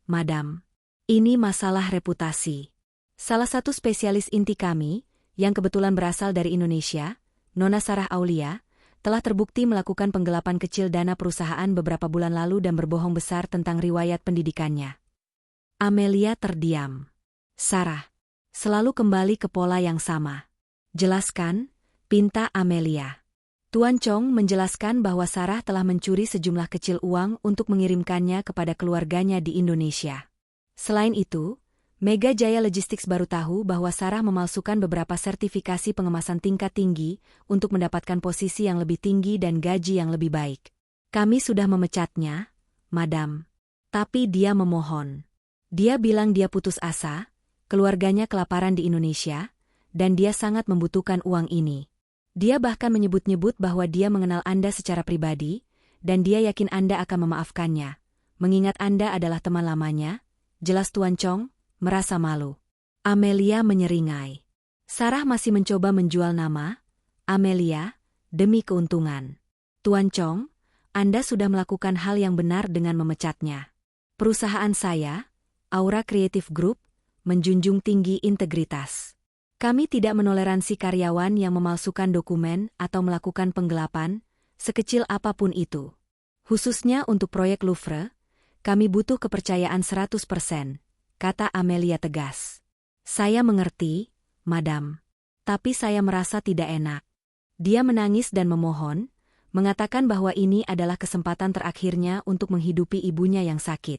Madam. Ini masalah reputasi. Salah satu spesialis inti kami, yang kebetulan berasal dari Indonesia, Nona Sarah Aulia, telah terbukti melakukan penggelapan kecil dana perusahaan beberapa bulan lalu dan berbohong besar tentang riwayat pendidikannya. Amelia terdiam. Sarah, Selalu kembali ke pola yang sama. Jelaskan, pinta Amelia. Tuan Chong menjelaskan bahwa Sarah telah mencuri sejumlah kecil uang untuk mengirimkannya kepada keluarganya di Indonesia. Selain itu, Mega Jaya Logistics baru tahu bahwa Sarah memalsukan beberapa sertifikasi pengemasan tingkat tinggi untuk mendapatkan posisi yang lebih tinggi dan gaji yang lebih baik. Kami sudah memecatnya, Madam. Tapi dia memohon. Dia bilang dia putus asa, keluarganya kelaparan di Indonesia, dan dia sangat membutuhkan uang ini. Dia bahkan menyebut-nyebut bahwa dia mengenal Anda secara pribadi, dan dia yakin Anda akan memaafkannya. Mengingat Anda adalah teman lamanya, jelas Tuan Chong merasa malu. Amelia menyeringai. Sarah masih mencoba menjual nama Amelia demi keuntungan. Tuan Chong, Anda sudah melakukan hal yang benar dengan memecatnya. Perusahaan saya, Aura Creative Group, menjunjung tinggi integritas. Kami tidak menoleransi karyawan yang memalsukan dokumen atau melakukan penggelapan, sekecil apapun itu. Khususnya untuk proyek Louvre, kami butuh kepercayaan 100%, kata Amelia tegas. Saya mengerti, Madam. Tapi saya merasa tidak enak. Dia menangis dan memohon, mengatakan bahwa ini adalah kesempatan terakhirnya untuk menghidupi ibunya yang sakit.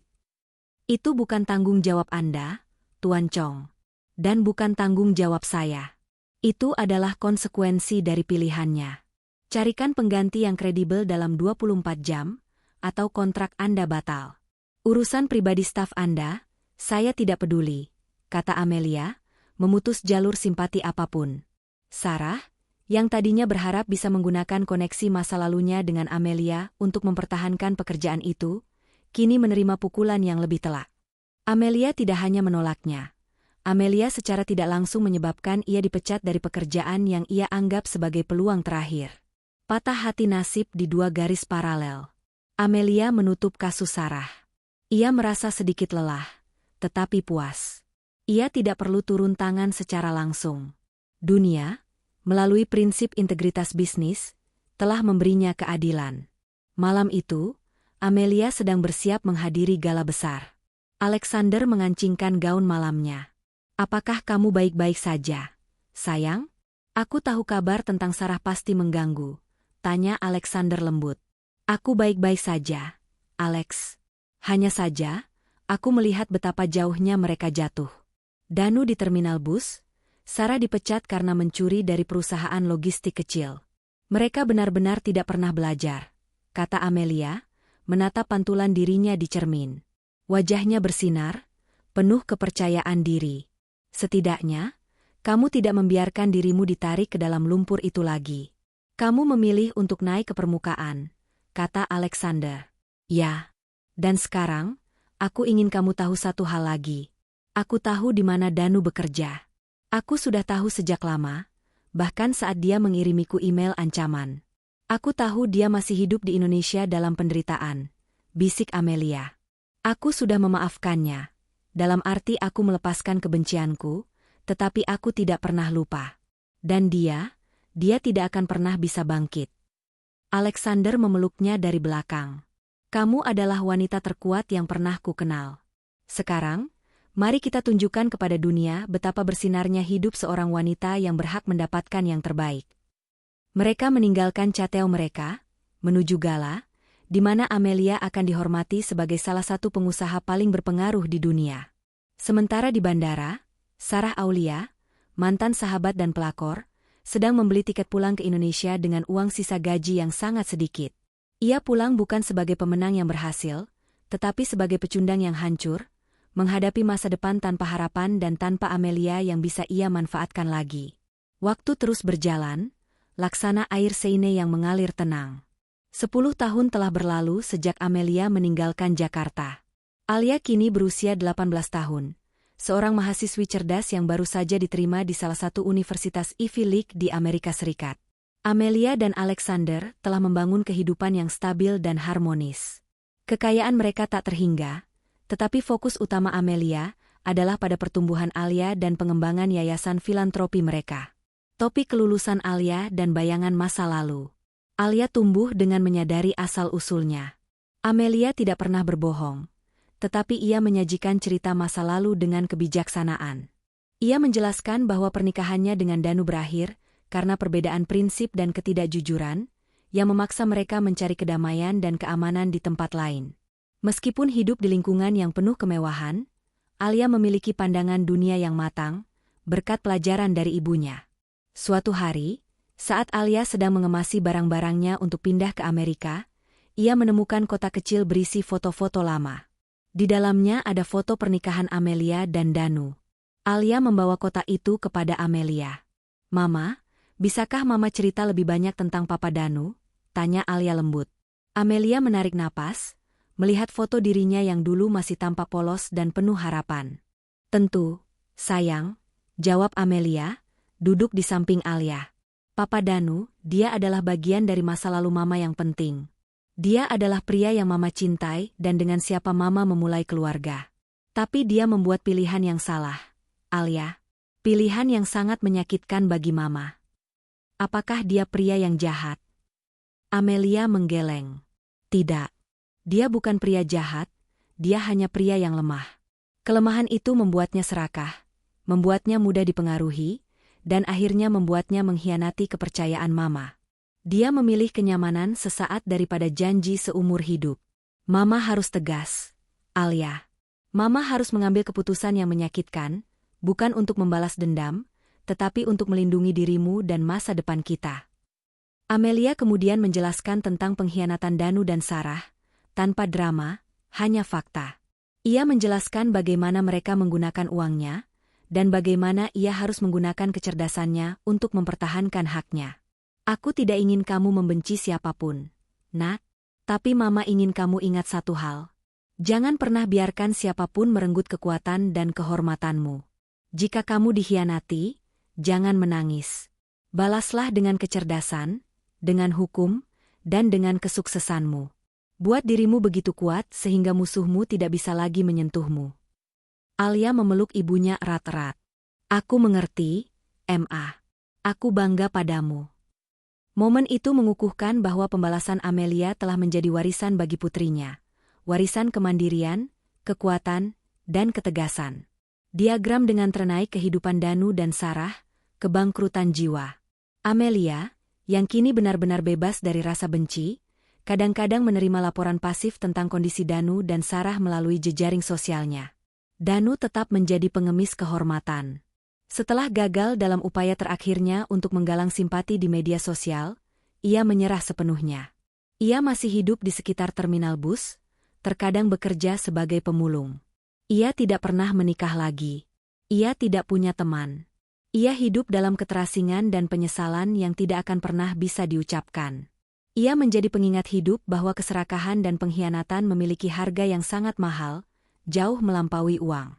Itu bukan tanggung jawab Anda, Tuan Chong. Dan bukan tanggung jawab saya. Itu adalah konsekuensi dari pilihannya. Carikan pengganti yang kredibel dalam 24 jam, atau kontrak Anda batal. Urusan pribadi staf Anda, saya tidak peduli, kata Amelia, memutus jalur simpati apapun. Sarah, yang tadinya berharap bisa menggunakan koneksi masa lalunya dengan Amelia untuk mempertahankan pekerjaan itu, kini menerima pukulan yang lebih telak. Amelia tidak hanya menolaknya. Amelia secara tidak langsung menyebabkan ia dipecat dari pekerjaan yang ia anggap sebagai peluang terakhir. Patah hati nasib di dua garis paralel. Amelia menutup kasus Sarah. Ia merasa sedikit lelah, tetapi puas. Ia tidak perlu turun tangan secara langsung. Dunia, melalui prinsip integritas bisnis, telah memberinya keadilan. Malam itu, Amelia sedang bersiap menghadiri gala besar. Alexander mengancingkan gaun malamnya. Apakah kamu baik-baik saja, sayang? Aku tahu kabar tentang Sarah pasti mengganggu, tanya Alexander lembut. Aku baik-baik saja, Alex. Hanya saja, aku melihat betapa jauhnya mereka jatuh. Danu di terminal bus, Sarah dipecat karena mencuri dari perusahaan logistik kecil. Mereka benar-benar tidak pernah belajar, kata Amelia, menatap pantulan dirinya di cermin. Wajahnya bersinar, penuh kepercayaan diri. Setidaknya, kamu tidak membiarkan dirimu ditarik ke dalam lumpur itu lagi. Kamu memilih untuk naik ke permukaan, kata Alexander. Ya. Dan sekarang, aku ingin kamu tahu satu hal lagi. Aku tahu di mana Danu bekerja. Aku sudah tahu sejak lama, bahkan saat dia mengirimiku email ancaman. Aku tahu dia masih hidup di Indonesia dalam penderitaan, bisik Amelia. Aku sudah memaafkannya. Dalam arti aku melepaskan kebencianku, tetapi aku tidak pernah lupa. Dan dia tidak akan pernah bisa bangkit. Alexander memeluknya dari belakang. Kamu adalah wanita terkuat yang pernah ku kenal. Sekarang, mari kita tunjukkan kepada dunia betapa bersinarnya hidup seorang wanita yang berhak mendapatkan yang terbaik. Mereka meninggalkan château mereka, menuju gala, di mana Amelia akan dihormati sebagai salah satu pengusaha paling berpengaruh di dunia. Sementara di bandara, Sarah Aulia, mantan sahabat dan pelakor, sedang membeli tiket pulang ke Indonesia dengan uang sisa gaji yang sangat sedikit. Ia pulang bukan sebagai pemenang yang berhasil, tetapi sebagai pecundang yang hancur, menghadapi masa depan tanpa harapan dan tanpa Amelia yang bisa ia manfaatkan lagi. Waktu terus berjalan, laksana air Seine yang mengalir tenang. 10 tahun telah berlalu sejak Amelia meninggalkan Jakarta. Alia kini berusia 18 tahun, seorang mahasiswi cerdas yang baru saja diterima di salah satu universitas Ivy League di Amerika Serikat. Amelia dan Alexander telah membangun kehidupan yang stabil dan harmonis. Kekayaan mereka tak terhingga, tetapi fokus utama Amelia adalah pada pertumbuhan Alia dan pengembangan yayasan filantropi mereka. Topik kelulusan Alia dan bayangan masa lalu. Alia tumbuh dengan menyadari asal-usulnya. Amelia tidak pernah berbohong, tetapi ia menyajikan cerita masa lalu dengan kebijaksanaan. Ia menjelaskan bahwa pernikahannya dengan Danu berakhir karena perbedaan prinsip dan ketidakjujuran yang memaksa mereka mencari kedamaian dan keamanan di tempat lain. Meskipun hidup di lingkungan yang penuh kemewahan, Alia memiliki pandangan dunia yang matang, berkat pelajaran dari ibunya. Suatu hari, saat Alia sedang mengemasi barang-barangnya untuk pindah ke Amerika, ia menemukan kotak kecil berisi foto-foto lama. Di dalamnya ada foto pernikahan Amelia dan Danu. Alia membawa kotak itu kepada Amelia. "Mama, bisakah Mama cerita lebih banyak tentang Papa Danu?" tanya Alia lembut. Amelia menarik napas, melihat foto dirinya yang dulu masih tampak polos dan penuh harapan. "Tentu, sayang," jawab Amelia, duduk di samping Alia. "Papa Danu, dia adalah bagian dari masa lalu Mama yang penting. Dia adalah pria yang Mama cintai dan dengan siapa Mama memulai keluarga. Tapi dia membuat pilihan yang salah, Alia. Pilihan yang sangat menyakitkan bagi Mama." "Apakah dia pria yang jahat?" Amelia menggeleng. "Tidak. Dia bukan pria jahat, dia hanya pria yang lemah. Kelemahan itu membuatnya serakah, membuatnya mudah dipengaruhi, dan akhirnya membuatnya mengkhianati kepercayaan Mama. Dia memilih kenyamanan sesaat daripada janji seumur hidup. Mama harus tegas, Alia. Mama harus mengambil keputusan yang menyakitkan, bukan untuk membalas dendam, tetapi untuk melindungi dirimu dan masa depan kita." Amelia kemudian menjelaskan tentang pengkhianatan Danu dan Sarah, tanpa drama, hanya fakta. Ia menjelaskan bagaimana mereka menggunakan uangnya, dan bagaimana ia harus menggunakan kecerdasannya untuk mempertahankan haknya. "Aku tidak ingin kamu membenci siapapun, Nak. Tapi Mama ingin kamu ingat satu hal. Jangan pernah biarkan siapapun merenggut kekuatan dan kehormatanmu. Jika kamu dikhianati, jangan menangis. Balaslah dengan kecerdasan, dengan hukum, dan dengan kesuksesanmu. Buat dirimu begitu kuat sehingga musuhmu tidak bisa lagi menyentuhmu." Alia memeluk ibunya erat-erat. "Aku mengerti, Ma. Aku bangga padamu." Momen itu mengukuhkan bahwa pembalasan Amelia telah menjadi warisan bagi putrinya. Warisan kemandirian, kekuatan, dan ketegasan. Diagram dengan terenai kehidupan Danu dan Sarah, kebangkrutan jiwa. Amelia, yang kini benar-benar bebas dari rasa benci, kadang-kadang menerima laporan pasif tentang kondisi Danu dan Sarah melalui jejaring sosialnya. Danu tetap menjadi pengemis kehormatan. Setelah gagal dalam upaya terakhirnya untuk menggalang simpati di media sosial, ia menyerah sepenuhnya. Ia masih hidup di sekitar terminal bus, terkadang bekerja sebagai pemulung. Ia tidak pernah menikah lagi. Ia tidak punya teman. Ia hidup dalam keterasingan dan penyesalan yang tidak akan pernah bisa diucapkan. Ia menjadi pengingat hidup bahwa keserakahan dan pengkhianatan memiliki harga yang sangat mahal, jauh melampaui uang.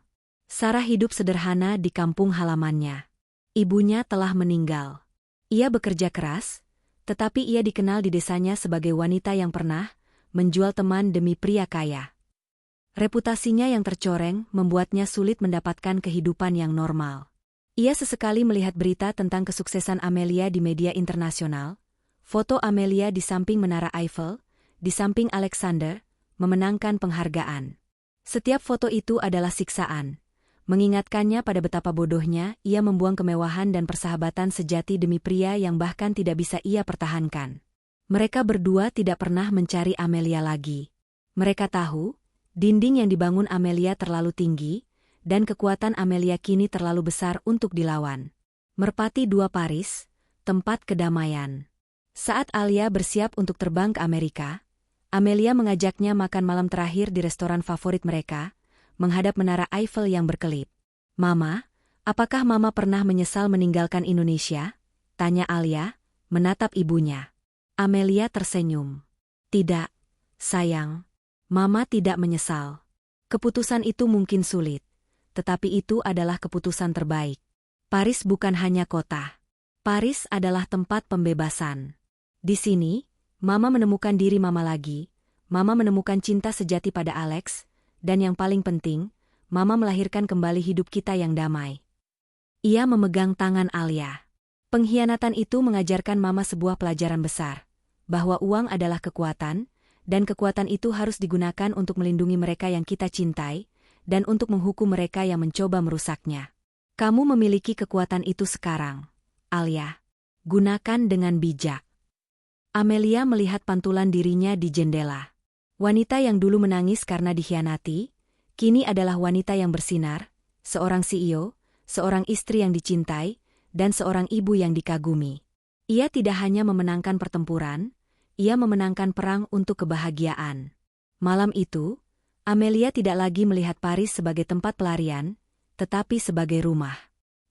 Sarah hidup sederhana di kampung halamannya. Ibunya telah meninggal. Ia bekerja keras, tetapi ia dikenal di desanya sebagai wanita yang pernah menjual teman demi pria kaya. Reputasinya yang tercoreng membuatnya sulit mendapatkan kehidupan yang normal. Ia sesekali melihat berita tentang kesuksesan Amelia di media internasional, foto Amelia di samping Menara Eiffel, di samping Alexander, memenangkan penghargaan. Setiap foto itu adalah siksaan, mengingatkannya pada betapa bodohnya ia membuang kemewahan dan persahabatan sejati demi pria yang bahkan tidak bisa ia pertahankan. Mereka berdua tidak pernah mencari Amelia lagi. Mereka tahu, dinding yang dibangun Amelia terlalu tinggi, dan kekuatan Amelia kini terlalu besar untuk dilawan. Merpati 2 Paris, tempat kedamaian. Saat Alia bersiap untuk terbang ke Amerika, Amelia mengajaknya makan malam terakhir di restoran favorit mereka, menghadap Menara Eiffel yang berkelip. "Mama, apakah Mama pernah menyesal meninggalkan Indonesia?" tanya Alia, menatap ibunya. Amelia tersenyum. "Tidak, sayang. Mama tidak menyesal. Keputusan itu mungkin sulit, tetapi itu adalah keputusan terbaik. Paris bukan hanya kota. Paris adalah tempat pembebasan. Di sini, Mama menemukan diri Mama lagi. Mama menemukan cinta sejati pada Alex, dan yang paling penting, Mama melahirkan kembali hidup kita yang damai." Ia memegang tangan Alia. Pengkhianatan itu mengajarkan Mama sebuah pelajaran besar, bahwa uang adalah kekuatan, dan kekuatan itu harus digunakan untuk melindungi mereka yang kita cintai, dan untuk menghukum mereka yang mencoba merusaknya. Kamu memiliki kekuatan itu sekarang, Alia. Gunakan dengan bijak. Amelia melihat pantulan dirinya di jendela. Wanita yang dulu menangis karena dikhianati, kini adalah wanita yang bersinar, seorang CEO, seorang istri yang dicintai, dan seorang ibu yang dikagumi. Ia tidak hanya memenangkan pertempuran, ia memenangkan perang untuk kebahagiaan. Malam itu, Amelia tidak lagi melihat Paris sebagai tempat pelarian, tetapi sebagai rumah.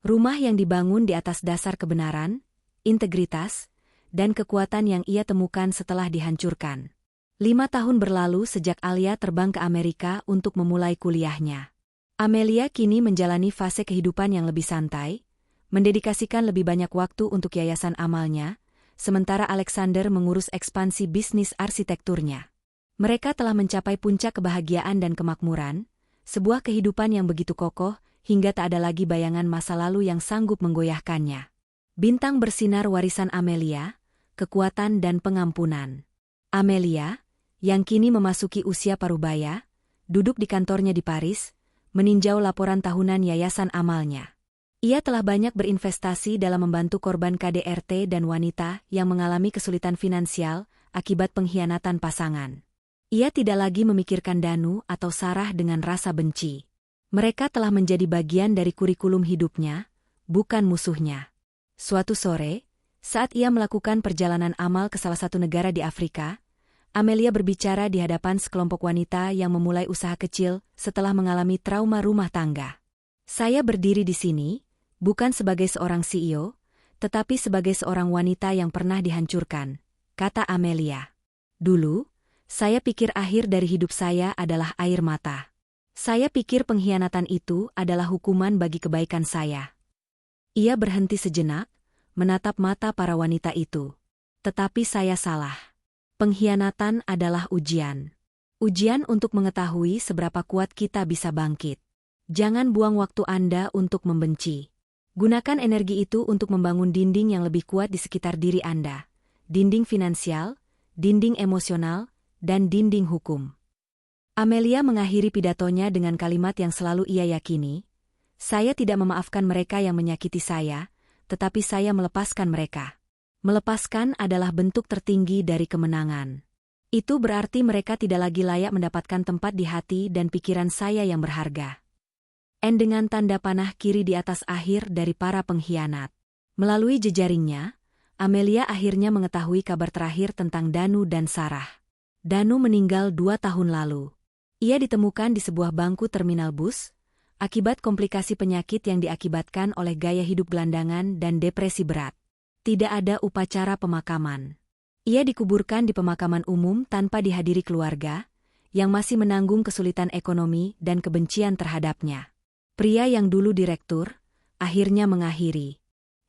Rumah yang dibangun di atas dasar kebenaran, integritas, dan kekuatan yang ia temukan setelah dihancurkan. 5 tahun berlalu sejak Alia terbang ke Amerika untuk memulai kuliahnya. Amelia kini menjalani fase kehidupan yang lebih santai, mendedikasikan lebih banyak waktu untuk yayasan amalnya, sementara Alexander mengurus ekspansi bisnis arsitekturnya. Mereka telah mencapai puncak kebahagiaan dan kemakmuran, sebuah kehidupan yang begitu kokoh hingga tak ada lagi bayangan masa lalu yang sanggup menggoyahkannya. Bintang bersinar warisan Amelia, kekuatan dan pengampunan. Amelia, yang kini memasuki usia parubaya, duduk di kantornya di Paris, meninjau laporan tahunan yayasan amalnya. Ia telah banyak berinvestasi dalam membantu korban KDRT dan wanita yang mengalami kesulitan finansial akibat pengkhianatan pasangan. Ia tidak lagi memikirkan Danu atau Sarah dengan rasa benci. Mereka telah menjadi bagian dari kurikulum hidupnya, bukan musuhnya. Suatu sore, saat ia melakukan perjalanan amal ke salah satu negara di Afrika, Amelia berbicara di hadapan sekelompok wanita yang memulai usaha kecil setelah mengalami trauma rumah tangga. Saya berdiri di sini, bukan sebagai seorang CEO, tetapi sebagai seorang wanita yang pernah dihancurkan, kata Amelia. Dulu, saya pikir akhir dari hidup saya adalah air mata. Saya pikir pengkhianatan itu adalah hukuman bagi kebaikan saya. Ia berhenti sejenak, menatap mata para wanita itu. Tetapi saya salah. Pengkhianatan adalah ujian. Ujian untuk mengetahui seberapa kuat kita bisa bangkit. Jangan buang waktu Anda untuk membenci. Gunakan energi itu untuk membangun dinding yang lebih kuat di sekitar diri Anda. Dinding finansial, dinding emosional, dan dinding hukum. Amelia mengakhiri pidatonya dengan kalimat yang selalu ia yakini. Saya tidak memaafkan mereka yang menyakiti saya, tetapi saya melepaskan mereka. Melepaskan adalah bentuk tertinggi dari kemenangan. Itu berarti mereka tidak lagi layak mendapatkan tempat di hati dan pikiran saya yang berharga. Dengan tanda panah kiri di atas akhir dari para pengkhianat. Melalui jejaringnya, Amelia akhirnya mengetahui kabar terakhir tentang Danu dan Sarah. Danu meninggal 2 tahun lalu. Ia ditemukan di sebuah bangku terminal bus, akibat komplikasi penyakit yang diakibatkan oleh gaya hidup gelandangan dan depresi berat. Tidak ada upacara pemakaman. Ia dikuburkan di pemakaman umum tanpa dihadiri keluarga, yang masih menanggung kesulitan ekonomi dan kebencian terhadapnya. Pria yang dulu direktur, akhirnya mengakhiri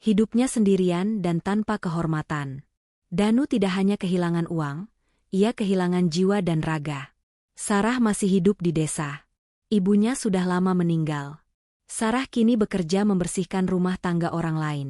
hidupnya sendirian dan tanpa kehormatan. Danu tidak hanya kehilangan uang, ia kehilangan jiwa dan raga. Sarah masih hidup di desa. Ibunya sudah lama meninggal. Sarah kini bekerja membersihkan rumah tangga orang lain.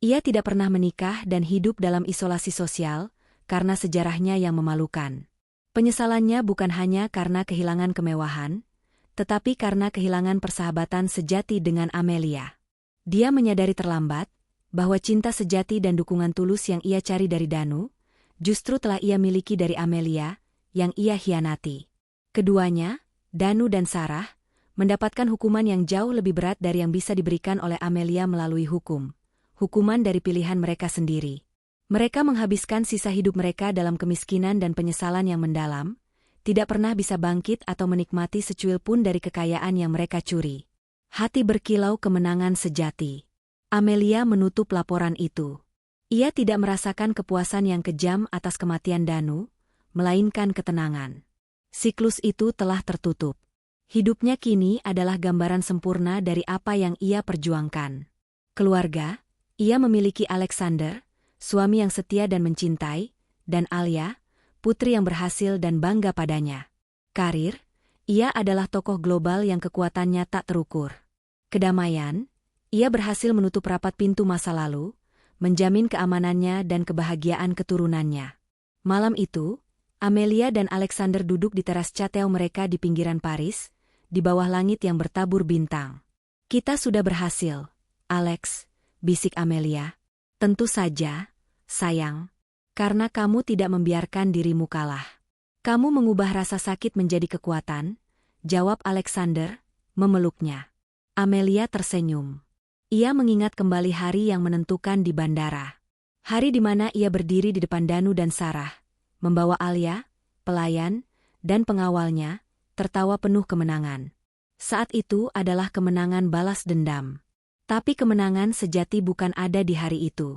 Ia tidak pernah menikah dan hidup dalam isolasi sosial, karena sejarahnya yang memalukan. Penyesalannya bukan hanya karena kehilangan kemewahan, tetapi karena kehilangan persahabatan sejati dengan Amelia. Dia menyadari terlambat, bahwa cinta sejati dan dukungan tulus yang ia cari dari Danu, justru telah ia miliki dari Amelia, yang ia khianati. Keduanya, Danu dan Sarah, mendapatkan hukuman yang jauh lebih berat dari yang bisa diberikan oleh Amelia melalui hukum. Hukuman dari pilihan mereka sendiri. Mereka menghabiskan sisa hidup mereka dalam kemiskinan dan penyesalan yang mendalam, tidak pernah bisa bangkit atau menikmati secuil pun dari kekayaan yang mereka curi. Hati berkilau kemenangan sejati. Amelia menutup laporan itu. Ia tidak merasakan kepuasan yang kejam atas kematian Danu, melainkan ketenangan. Siklus itu telah tertutup. Hidupnya kini adalah gambaran sempurna dari apa yang ia perjuangkan. Keluarga, ia memiliki Alexander, suami yang setia dan mencintai, dan Alia, putri yang berhasil dan bangga padanya. Karir, ia adalah tokoh global yang kekuatannya tak terukur. Kedamaian, ia berhasil menutup rapat pintu masa lalu, menjamin keamanannya dan kebahagiaan keturunannya. Malam itu, Amelia dan Alexander duduk di teras chateau mereka di pinggiran Paris, di bawah langit yang bertabur bintang. Kita sudah berhasil, Alex, bisik Amelia. Tentu saja, sayang. Karena kamu tidak membiarkan dirimu kalah. Kamu mengubah rasa sakit menjadi kekuatan, jawab Alexander, memeluknya. Amelia tersenyum. Ia mengingat kembali hari yang menentukan di bandara. Hari di mana ia berdiri di depan Danu dan Sarah, membawa Alia, pelayan, dan pengawalnya, tertawa penuh kemenangan. Saat itu adalah kemenangan balas dendam. Tapi kemenangan sejati bukan ada di hari itu.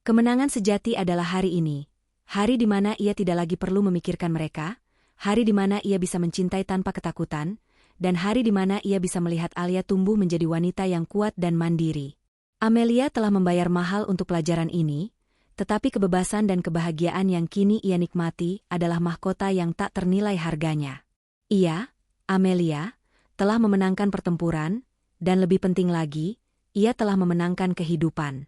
Kemenangan sejati adalah hari ini. Hari di mana ia tidak lagi perlu memikirkan mereka, hari di mana ia bisa mencintai tanpa ketakutan, dan hari di mana ia bisa melihat Alia tumbuh menjadi wanita yang kuat dan mandiri. Amelia telah membayar mahal untuk pelajaran ini, tetapi kebebasan dan kebahagiaan yang kini ia nikmati adalah mahkota yang tak ternilai harganya. Ia, Amelia, telah memenangkan pertempuran, dan lebih penting lagi, ia telah memenangkan kehidupan.